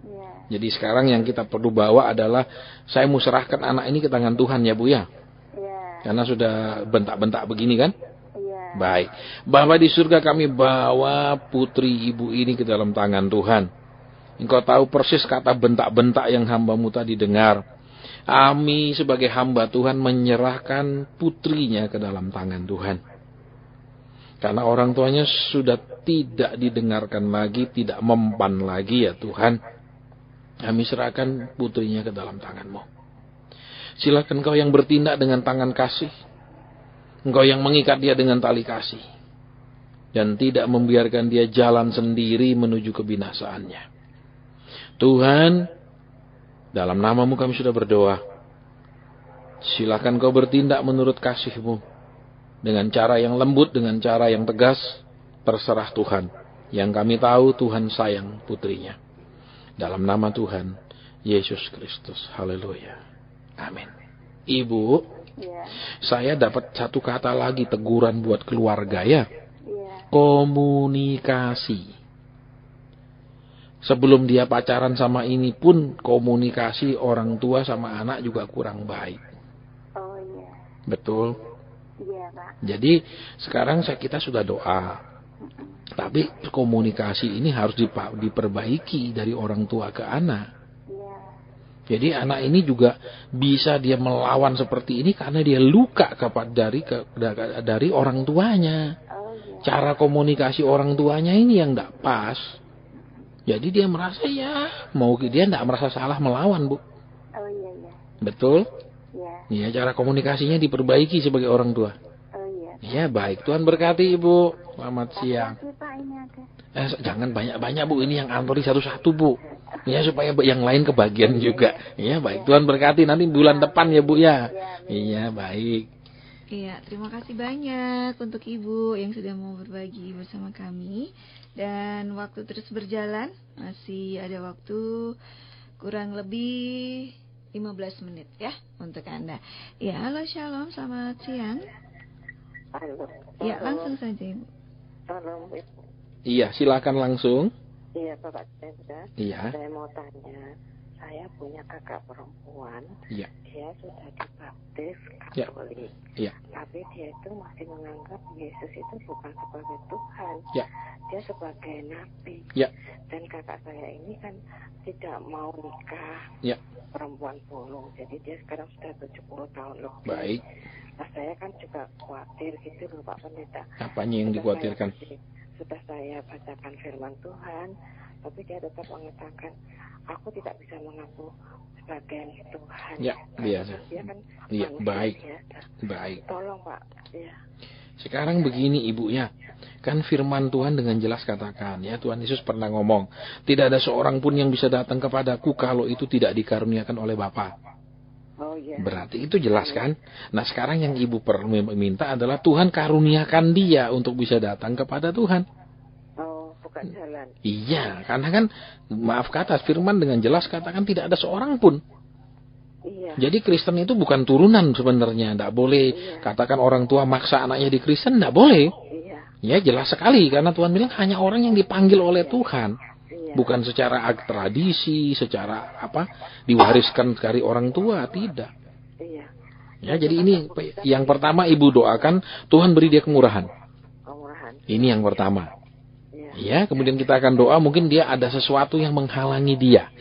Iya. Jadi sekarang yang kita perlu bawa adalah saya mau serahkan anak ini ke tangan Tuhan ya Bu ya. Iya. Karena sudah bentak-bentak begini kan. Iya. Baik. Bapa di surga, kami bawa putri ibu ini ke dalam tangan Tuhan. Engkau tahu persis kata bentak-bentak yang hamba-Mu tadi dengar. Kami sebagai hamba Tuhan menyerahkan putrinya ke dalam tangan Tuhan. Karena orang tuanya sudah tidak didengarkan lagi, tidak mempan lagi ya Tuhan. Kami serahkan putrinya ke dalam tangan-Mu. Silakan Engkau yang bertindak dengan tangan kasih. Engkau yang mengikat dia dengan tali kasih. Dan tidak membiarkan dia jalan sendiri menuju kebinasaannya. Tuhan, dalam nama-Mu kami sudah berdoa. Silakan Kau bertindak menurut kasih-Mu. Dengan cara yang lembut, dengan cara yang tegas. Terserah Tuhan. Yang kami tahu Tuhan sayang putrinya. Dalam nama Tuhan Yesus Kristus. Haleluya. Amin. Ibu, saya dapat satu kata lagi teguran buat keluarga ya. Komunikasi. Sebelum dia pacaran sama ini pun komunikasi orang tua sama anak juga kurang baik. Oh iya. Betul. Iya, Pak. Jadi sekarang kita sudah doa. Tapi komunikasi ini harus diperbaiki dari orang tua ke anak. Jadi anak ini juga bisa dia melawan seperti ini karena dia luka dari orang tuanya. Cara komunikasi orang tuanya ini yang tidak pas. Jadi dia merasa dia tidak merasa salah melawan, Bu. Oh iya, iya. Betul? Iya. Ya, cara komunikasinya diperbaiki sebagai orang tua. Oh iya. Ya, baik. Tuhan berkati, Ibu. Selamat siang. Pak, ini ada. Jangan banyak-banyak, Bu. Ini yang antori satu-satu, Bu. Ya, supaya yang lain kebagian juga. Ya, baik. Tuhan berkati. Nanti bulan depan ya, Bu ya. Iya, baik. Iya, terima kasih banyak untuk Ibu yang sudah mau berbagi bersama kami. Dan waktu terus berjalan, masih ada waktu kurang lebih 15 menit ya untuk Anda. Ya, halo Shalom, selamat siang. Halo. Ya, langsung saja Ibu. Halo, Ibu. Iya, silakan langsung. Iya, Bapak Cendra. Iya. Saya mau tanya, saya punya kakak perempuan. Iya. Dia sudah dibaptis Ya. Katolik. Iya. Tapi dia itu masih menganggap Yesus itu bukan sebagai Tuhan. Ya. Dia sebagai nabi. Ya. Dan kakak saya ini kan tidak mau nikah. Ya. Perempuan sulung. Jadi dia sekarang sudah 70 tahun lebih. Baik. Nah, saya kan juga khawatir gitu loh Pak Pendeta. Apanya yang dikhawatirkan? Sudah saya bacakan firman Tuhan, tapi dia tetap mengatakan, aku tidak bisa mengaku sebagai Tuhan. Ya, biasa. Dia kan iya, baik. biasa. Baik. Tolong Pak. Ya. Sekarang begini Ibu ya. Kan firman Tuhan dengan jelas katakan ya, Tuhan Yesus pernah ngomong, tidak ada seorang pun yang bisa datang kepadaku kalau itu tidak dikaruniakan oleh Bapa. Oh iya. Berarti itu jelas kan? Nah sekarang yang Ibu perlu minta adalah Tuhan karuniakan dia untuk bisa datang kepada Tuhan. Oh, bukan jalan. Iya, karena kan maaf kata firman dengan jelas katakan tidak ada seorang pun. Iya. Jadi Kristen itu bukan turunan sebenarnya, tidak boleh katakan orang tua maksa anaknya di Kristen, tidak boleh. Iya. Ya jelas sekali karena Tuhan bilang hanya orang yang dipanggil oleh Tuhan. Bukan secara tradisi, secara diwariskan dari orang tua, tidak. Iya. Ya, jadi ini yang pertama Ibu doakan Tuhan beri dia kemurahan. Kemurahan. Ini yang pertama. Ya, kemudian kita akan doa mungkin dia ada sesuatu yang menghalangi dia.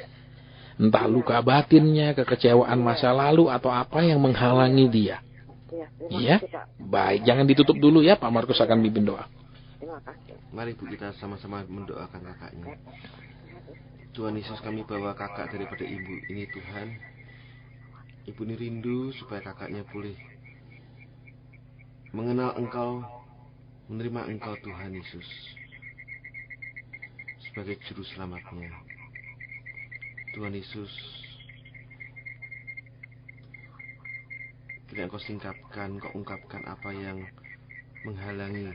Entah luka batinnya, kekecewaan masa lalu atau apa yang menghalangi dia. Ya, baik. Jangan ditutup dulu ya, Pak Markus akan pimpin doa. Terima kasih. Mari Bu kita sama-sama mendoakan kakaknya. Tuhan Yesus, kami bawa kakak daripada ibu ini Tuhan. Ibu ini rindu supaya kakaknya pulih mengenal Engkau, menerima Engkau Tuhan Yesus sebagai juru selamatnya. Tuhan Yesus, kiranya Engkau singkapkan, Engkau ungkapkan apa yang menghalangi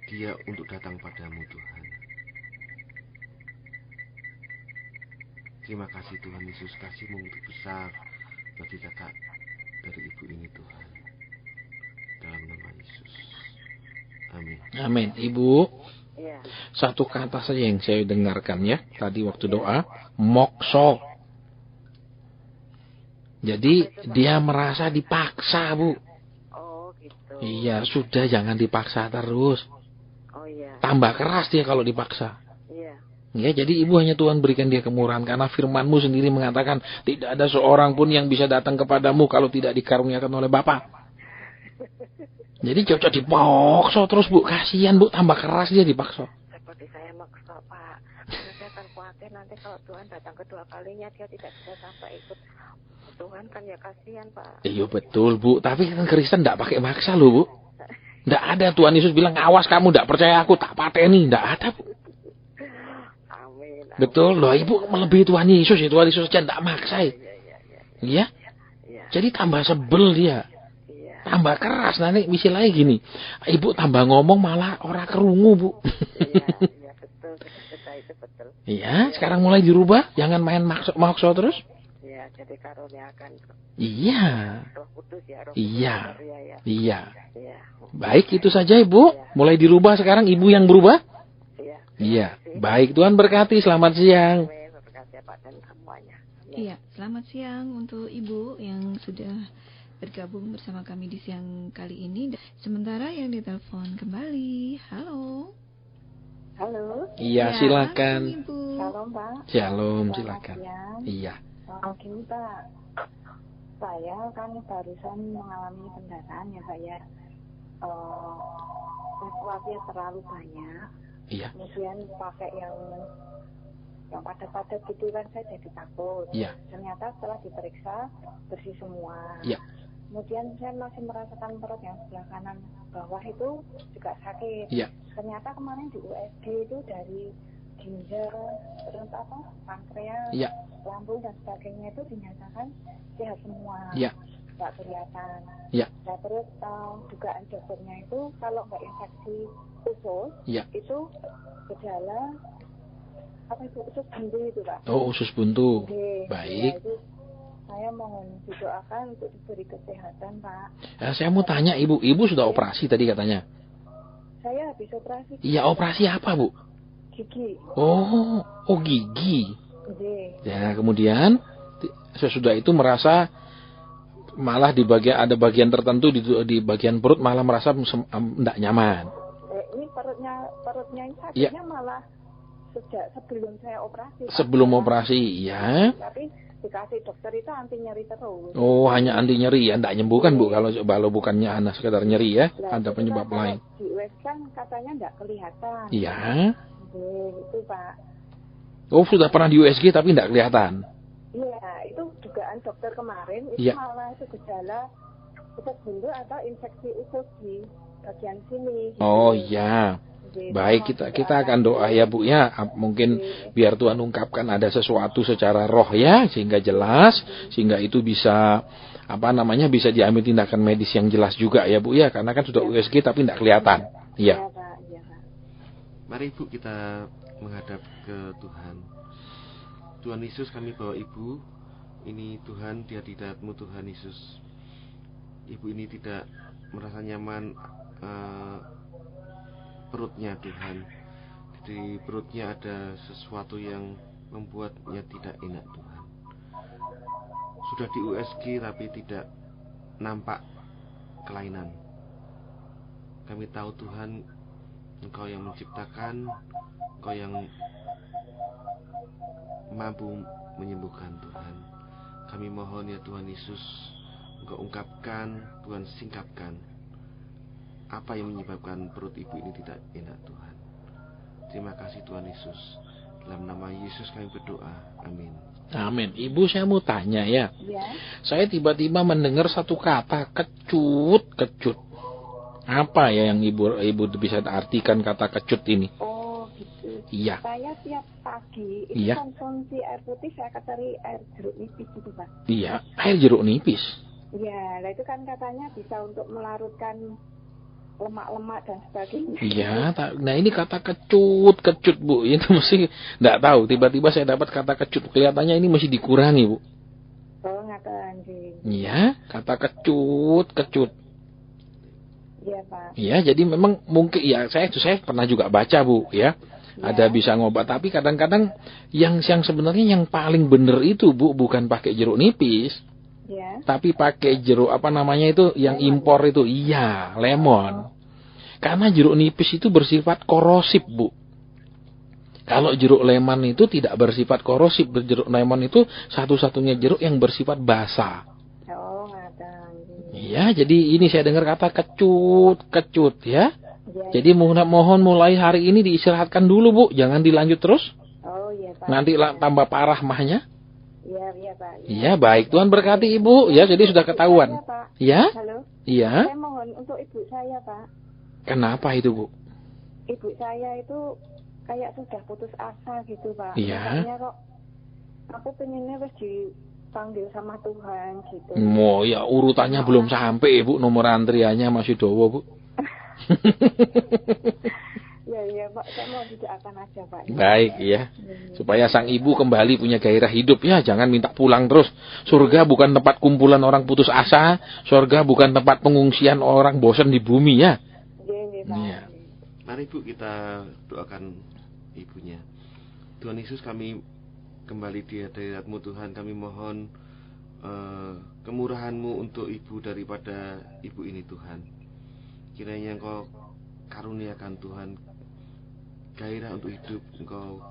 dia untuk datang padamu Tuhan. Terima kasih Tuhan Yesus, kasih-Mu begitu besar bagi kakak dari ibu ini Tuhan. Dalam nama Yesus. Amin. Amin. Ibu, Iya. satu kata saja yang saya dengarkan ya tadi waktu doa, mokso. Jadi dia merasa dipaksa, Bu. Oh gitu. Iya, sudah jangan dipaksa terus. Oh iya. Tambah keras dia kalau dipaksa. Iya. Ya, jadi Ibu hanya Tuhan berikan dia kemurahan karena firman-Mu sendiri mengatakan tidak ada seorang pun yang bisa datang kepadamu kalau tidak dikaruniakan oleh Bapa. Jadi cocok dipaksa terus Bu, kasihan Bu, tambah keras dia dipaksa. Seperti saya maksa Pak, karena saya kan khawatir nanti kalau Tuhan datang kedua kalinya dia tidak bisa sampai ikut Tuhan kan ya kasihan Pak. Iya betul Bu, tapi kan Kristen tidak pakai maksa loh Bu. Tidak ada Tuhan Yesus bilang awas kamu tidak percaya aku tak pateni, tidak ada Bu. Amin. Betul loh Ibu melebihi Tuhan Yesus ya, Tuhan Yesus aja tidak maksa. Iya. Jadi tambah sebel dia. Tambah keras nanti misalnya gini. Ibu tambah ngomong malah orang kerungu Bu. Iya betul, itu betul. Iya, sekarang mulai dirubah, jangan main makso terus. Iya, jadi karuniakan. Iya. Roh Kudus ya, Roh Iya. Kudus, ya. Iya. Iya. Baik itu saja Ibu, mulai dirubah sekarang Ibu yang berubah. Iya. Baik Tuhan berkati, selamat siang. Amin, berkati Pak dan semuanya. Iya, selamat siang untuk Ibu yang sudah bergabung bersama kami di siang kali ini. Sementara yang ditelepon kembali, halo. Halo. Iya, silakan. halo, Ibu. Shalom Pak. Shalom, Selamat silakan. siang. Iya. Gini Pak, saya kan barusan mengalami pendarahan ya Pak ya. Menstruasinya terlalu banyak. Iya. Kemudian pakai yang padat-padat gitu kan saya jadi takut. Iya. Ternyata setelah diperiksa bersih semua. Iya. Kemudian saya masih merasakan perut yang sebelah kanan bawah itu juga sakit. Iya. Ternyata kemarin di USG itu dari ginjal, terus pankreas, Iya. lambung dan sebagainya itu dinyatakan sehat semua. Iya. Nggak kelihatan. Iya. Nah, terus dugaan dokternya itu kalau nggak infeksi usus, Iya. itu gejala usus buntu itu Pak. Oh, usus buntu. Oke. Baik. Ya, itu saya mohon didoakan untuk diberi kesehatan Pak. Saya mau tanya Ibu sudah operasi tadi katanya. Saya habis operasi. Iya, operasi apa Bu? Gigi. Oh gigi. Oke. Ya, kemudian sesudah itu merasa malah ada bagian tertentu di bagian perut malah merasa tidak nyaman. Ini perutnya ini Iya. sakitnya malah sejak sebelum saya operasi. Pak. Sebelum operasi, ya. Tapi dikasih dokter itu anti nyeri terus. Oh, hanya anti nyeri ya, tidak nyembuhkan Bu kalau bukannya hanya sekedar nyeri ya, Nah, ada itu penyebab kan lain. Di US kan katanya nggak kelihatan. Iya. Itu Pak. Oh, sudah pernah di USG tapi tidak kelihatan. Iya, itu dugaan dokter kemarin itu Iya. malah itu gejala usus buntu atau infeksi usus di bagian sini. Gitu. Oh iya. Baik, kita akan doa ya Bu ya. Mungkin biar Tuhan ungkapkan ada sesuatu secara roh ya, sehingga jelas, sehingga itu bisa bisa diambil tindakan medis yang jelas juga ya Bu ya, karena kan sudah USG tapi tidak kelihatan. Iya. Iya, Pak. Mari Ibu kita menghadap ke Tuhan. Tuhan Yesus, kami bawa Ibu. Ini Tuhan di hadirat-Mu Tuhan Yesus. Ibu ini tidak merasa nyaman perutnya Tuhan. Di perutnya ada sesuatu yang membuatnya tidak enak Tuhan. Sudah di USG tapi tidak nampak kelainan. Kami tahu Tuhan, Engkau yang menciptakan, Engkau yang mampu menyembuhkan Tuhan. Kami mohon ya Tuhan Yesus, Engkau ungkapkan, Tuhan singkapkan apa yang menyebabkan perut ibu ini tidak enak Tuhan. Terima kasih Tuhan Yesus. Dalam nama Yesus kami berdoa. Amin. Amin. Ibu, saya mau tanya ya. Ya. Saya tiba-tiba mendengar satu kata kecut. Apa ya yang ibu bisa artikan kata kecut ini? Oh gitu. Iya. Saya tiap pagi itu Iya. konsumsi air putih, saya cari air jeruk nipis gitu Pak. Iya, air jeruk nipis. Iya, nah itu kan katanya bisa untuk melarutkan lemak-lemak dan sebagainya. Iya, nah ini kata kecut Bu, itu mesti tidak tahu. Tiba-tiba saya dapat kata kecut, kelihatannya ini mesti dikurangi Bu. Oh ngatain sih. Iya, kata kecut. Iya Pak. Iya, jadi memang mungkin ya saya pernah juga baca Bu ya. Ada bisa ngobat, tapi kadang-kadang yang sebenarnya yang paling benar itu Bu bukan pakai jeruk nipis. Ya. Tapi pakai jeruk itu yang impor itu. Iya, lemon. Karena jeruk nipis itu bersifat korosif, Bu. Kalau jeruk lemon itu tidak bersifat korosif. Jeruk lemon itu satu-satunya jeruk yang bersifat basah. Oh, ngatain. Iya, jadi ini saya dengar kata kecut ya. Ya. Jadi mohon mulai hari ini diistirahatkan dulu, Bu. Jangan dilanjut terus. Oh iya Pak. Nanti tambah parah mahnya. Iya Pak. Iya, baik. Tuhan berkati Ibu. Ya, jadi sudah ketahuan. Saya, Pak. Ya? Halo. Iya. Saya mohon untuk ibu saya, Pak. Kenapa itu, Bu? Ibu saya itu kayak sudah putus asa gitu, Pak. Iya. Makanya kok aku pengennya harus dipanggil sama Tuhan gitu. Oh ya, urutannya belum sampai, Ibu. Nomor antriannya masih dowo, Bu. Iya Pak, saya mau didoakan aja Pak. Baik ya, supaya sang ibu kembali punya gairah hidup ya, jangan minta pulang terus. Surga bukan tempat kumpulan orang putus asa, surga bukan tempat pengungsian orang bosan di bumi ya. Iya Pak. Ya. Mari Bu kita doakan ibunya. Tuhan Yesus, kami kembali di hadirat-Mu Tuhan, kami mohon kemurahan-Mu untuk ibu daripada ibu ini Tuhan. Kiranya Engkau karuniakan Tuhan gairah untuk hidup, Engkau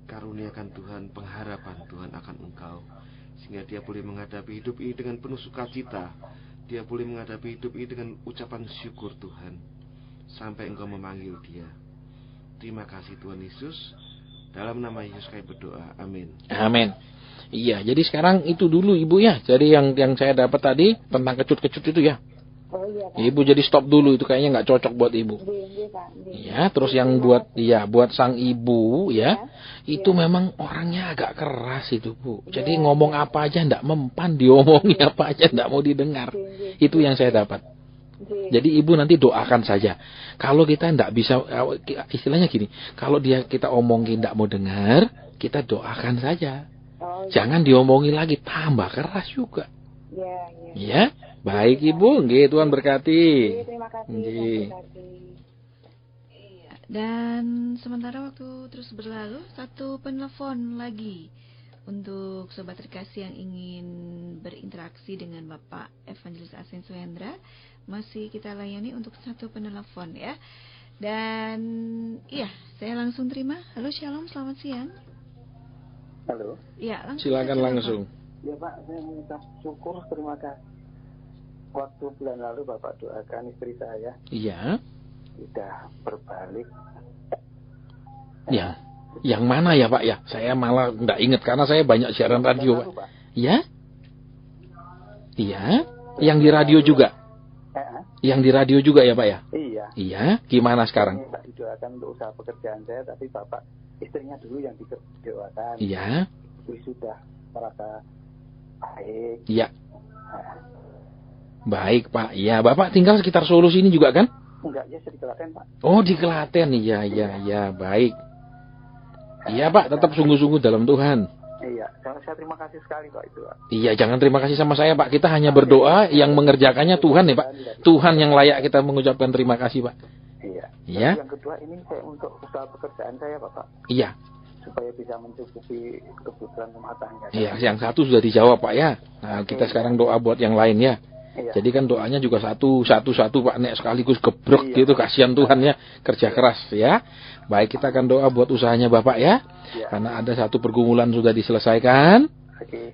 karuniakan Tuhan pengharapan Tuhan akan Engkau, sehingga dia boleh menghadapi hidup ini dengan penuh sukacita. Dia boleh menghadapi hidup ini dengan ucapan syukur Tuhan, sampai Engkau memanggil dia. Terima kasih Tuhan Yesus. Dalam nama Yesus kami berdoa, amin. Amin. Iya, jadi sekarang itu dulu Ibu ya. Jadi yang saya dapat tadi tentang kecut-kecut itu ya. Oh iya Pak. Ibu jadi stop dulu, itu kayaknya nggak cocok buat Ibu. Iya Pak. Ya, terus yang buat sang ibu ya, itu memang orangnya agak keras itu Bu. Jadi ngomong apa aja ndak mempan, diomongi apa aja ndak mau didengar. Itu yang saya dapat. Jadi Ibu nanti doakan saja. Kalau kita ndak bisa, istilahnya gini, kalau kita omongin ndak mau dengar, kita doakan saja. Jangan diomongi lagi, tambah keras juga. Ya, baik Ibu, nggih, Tuhan berkati. Terima kasih. Nggih. Dan sementara waktu terus berlalu, satu penelpon lagi untuk sobat terkasih yang ingin berinteraksi dengan Bapak Evangelis Asen Suhendra, masih kita layani untuk satu penelpon ya. Dan iya, saya langsung terima. Halo, Shalom, selamat siang. Halo. Ya, langsung. Silakan saja, langsung. Ya Pak, saya mengucap syukur, terima kasih. Waktu bulan lalu Bapak doakan istri saya. Iya. Sudah berbalik. Ya. Yang mana ya Pak ya? Saya malah nggak ingat karena saya banyak siaran radio Pak. Ya? Iya. Yang di radio juga. Yang di radio juga ya Pak ya? Iya. Iya. Gimana sekarang? Saya didoakan untuk usaha pekerjaan saya, tapi Bapak istrinya dulu yang didoakan. Iya. Sudah merasa baik. Iya. Baik Pak. Iya, Bapak tinggal sekitar Solo sini juga kan? Enggak, ya saya di Klaten Pak. Oh, di Klaten. Iya, baik. Iya Pak, tetap sungguh-sungguh dalam Tuhan. Iya, saya terima kasih sekali Pak itu Pak. Iya, jangan terima kasih sama saya Pak. Kita hanya berdoa, yang mengerjakannya Tuhan ya Pak. Tuhan yang layak kita mengucapkan terima kasih Pak. Iya. Iya. Yang kedua ini saya untuk usaha pekerjaan saya Bapak. Iya. Supaya bisa mencukupi kebutuhan rumah tangga. Iya, yang satu sudah dijawab Pak ya. Nah, kita sekarang doa buat yang lain ya. Iya. Jadi kan doanya juga satu Pak, nek sekaligus gebrek gitu, kasihan Tuhan ya, kerja keras ya. Baik, kita akan doa buat usahanya Bapak ya. Karena ada satu pergumulan sudah diselesaikan.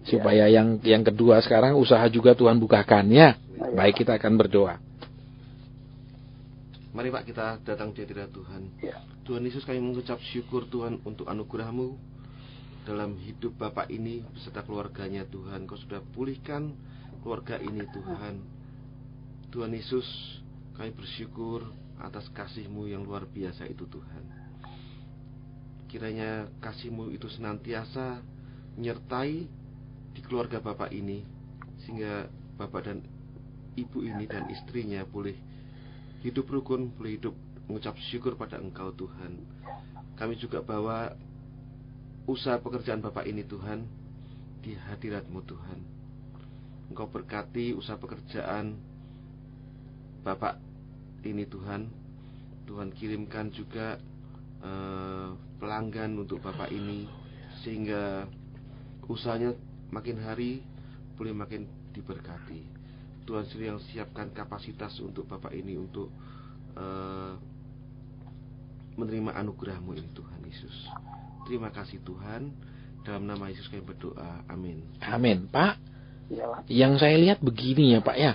Supaya yang kedua sekarang usaha juga Tuhan bukakan ya. Baik, kita akan berdoa. Mari Pak kita datang di hadirat Tuhan. Tuhan Yesus, kami mengucap syukur Tuhan untuk anugerah-Mu dalam hidup Bapak ini beserta keluarganya Tuhan. Kau sudah pulihkan keluarga ini Tuhan. Tuhan Yesus, kami bersyukur atas kasih-Mu yang luar biasa itu Tuhan. Kiranya kasih-Mu itu senantiasa menyertai di keluarga Bapak ini, sehingga Bapak dan Ibu ini dan istrinya boleh hidup rukun, boleh hidup mengucap syukur pada Engkau Tuhan. Kami juga bawa usaha pekerjaan Bapak ini Tuhan di hadirat-Mu Tuhan. Engkau berkati usaha pekerjaan Bapak ini Tuhan. Tuhan kirimkan juga pelanggan untuk Bapak ini, sehingga usahanya makin hari boleh makin diberkati. Tuhan sendiri yang siapkan kapasitas untuk Bapak ini untuk menerima anugerah-Mu ini Tuhan Yesus. Terima kasih Tuhan. Dalam nama Yesus kami berdoa. Amin. Amin Pak. Iyalah. Yang saya lihat begini ya Pak ya,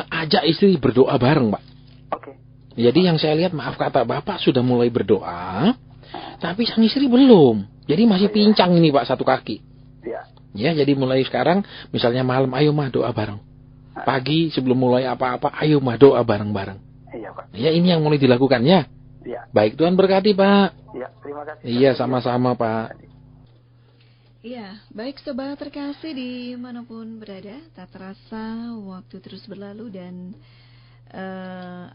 ajak istri berdoa bareng Pak. Oke. Jadi yang saya lihat, maaf kata Bapak sudah mulai berdoa, Tapi sang istri belum. Jadi masih pincang ini Pak, satu kaki. Iya. Ya, jadi mulai sekarang misalnya malam, ayo mah doa bareng. Pagi sebelum mulai apa-apa, ayo mah doa bareng-bareng. Iya, Pak. Ya, ini yang mulai dilakukan ya. Iya. Baik, Tuhan berkati Pak. Iya, terima kasih. Iya, sama-sama Pak. Iya, baik sobat terkasih dimanapun berada, tak terasa waktu terus berlalu dan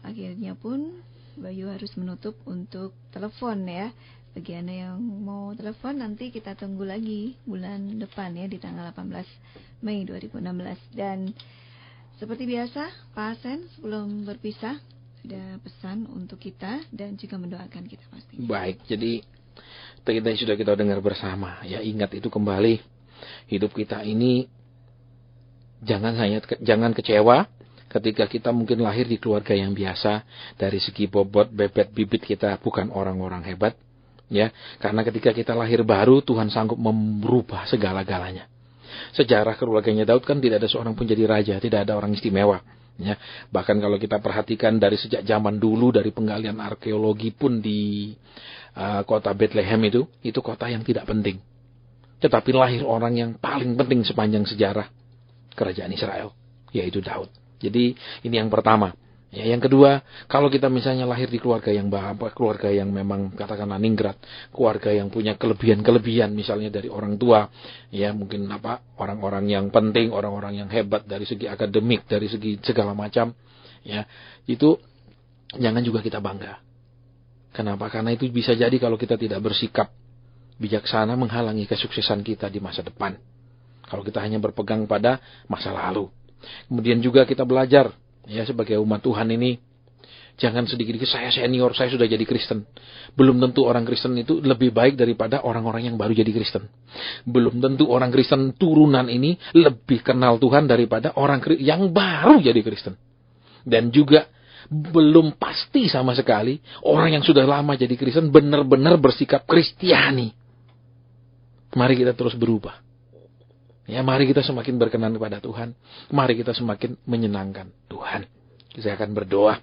akhirnya pun Bayu harus menutup untuk telepon ya. Bagi Anda yang mau telepon nanti kita tunggu lagi bulan depan ya di tanggal 18 Mei 2016. Dan seperti biasa Pak Asen sebelum berpisah ada pesan untuk kita dan juga mendoakan kita pasti. Baik, jadi kita sudah dengar bersama ya, ingat itu kembali, hidup kita ini jangan kecewa ketika kita mungkin lahir di keluarga yang biasa, dari segi bobot bebet bibit kita bukan orang-orang hebat ya, karena ketika kita lahir baru Tuhan sanggup merubah segala-galanya. Sejarah keluarganya Daud kan tidak ada seorang pun jadi raja, tidak ada orang istimewa ya. Bahkan kalau kita perhatikan dari sejak zaman dulu, dari penggalian arkeologi pun di kota Bethlehem itu kota yang tidak penting. Tetapi lahir orang yang paling penting sepanjang sejarah kerajaan Israel, yaitu Daud. Jadi ini yang pertama. Ya, yang kedua, kalau kita misalnya lahir di keluarga yang memang katakanlah ningrat, keluarga yang punya kelebihan-kelebihan misalnya dari orang tua, ya mungkin orang-orang yang penting, orang-orang yang hebat dari segi akademik, dari segi segala macam, ya itu jangan juga kita bangga. Kenapa? Karena itu bisa jadi kalau kita tidak bersikap bijaksana menghalangi kesuksesan kita di masa depan. Kalau kita hanya berpegang pada masa lalu. Kemudian juga kita belajar ya sebagai umat Tuhan ini, jangan sedikit-sedikit saya senior, saya sudah jadi Kristen. Belum tentu orang Kristen itu lebih baik daripada orang-orang yang baru jadi Kristen. Belum tentu orang Kristen turunan ini lebih kenal Tuhan daripada orang yang baru jadi Kristen. Dan juga belum pasti sama sekali orang yang sudah lama jadi Kristen benar-benar bersikap Kristiani. Mari kita terus berubah. Ya, mari kita semakin berkenan kepada Tuhan. Mari kita semakin menyenangkan Tuhan. Saya akan berdoa.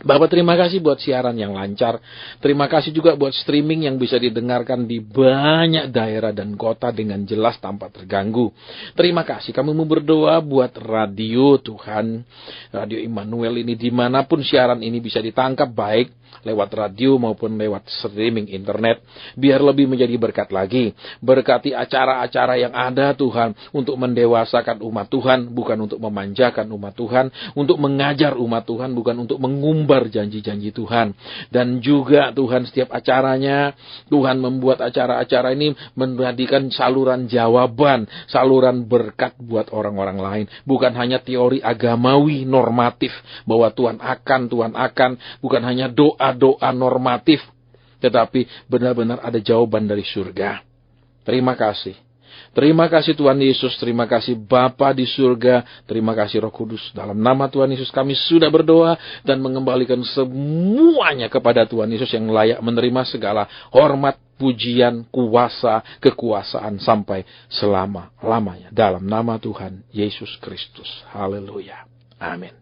Bapak, terima kasih buat siaran yang lancar. Terima kasih juga buat streaming yang bisa didengarkan di banyak daerah dan kota dengan jelas tanpa terganggu. Terima kasih. Kami mau berdoa buat radio Tuhan, Radio Immanuel ini, dimanapun siaran ini bisa ditangkap, baik lewat radio maupun lewat streaming internet, biar lebih menjadi berkat lagi. Berkati acara-acara yang ada Tuhan, untuk mendewasakan umat Tuhan, bukan untuk memanjakan umat Tuhan, untuk mengajar umat Tuhan, bukan untuk mengumbar janji-janji Tuhan. Dan juga Tuhan, setiap acaranya Tuhan membuat acara-acara ini menjadikan saluran jawaban, saluran berkat buat orang-orang lain, bukan hanya teori agamawi normatif bahwa Tuhan akan, bukan hanya doa normatif, tetapi benar-benar ada jawaban dari surga. Terima kasih. Terima kasih Tuhan Yesus, terima kasih Bapa di surga, terima kasih Roh Kudus. Dalam nama Tuhan Yesus kami sudah berdoa dan mengembalikan semuanya kepada Tuhan Yesus yang layak menerima segala hormat, pujian, kuasa, kekuasaan sampai selama-lamanya. Dalam nama Tuhan Yesus Kristus. Haleluya. Amin.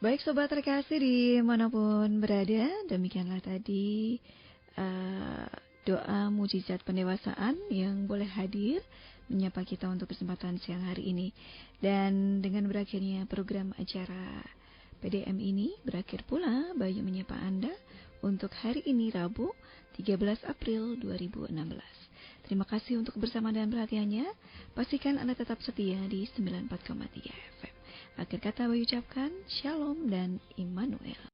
Baik sobat terkasih dimanapun berada, demikianlah tadi doa mujizat pendewasaan yang boleh hadir menyapa kita untuk kesempatan siang hari ini. Dan dengan berakhirnya program acara PDM ini, berakhir pula Bayu menyapa Anda untuk hari ini Rabu 13 April 2016. Terima kasih untuk bersama dan perhatiannya. Pastikan Anda tetap setia di 94,3 FM. Akhir kata Bayu ucapkan Shalom dan Iman.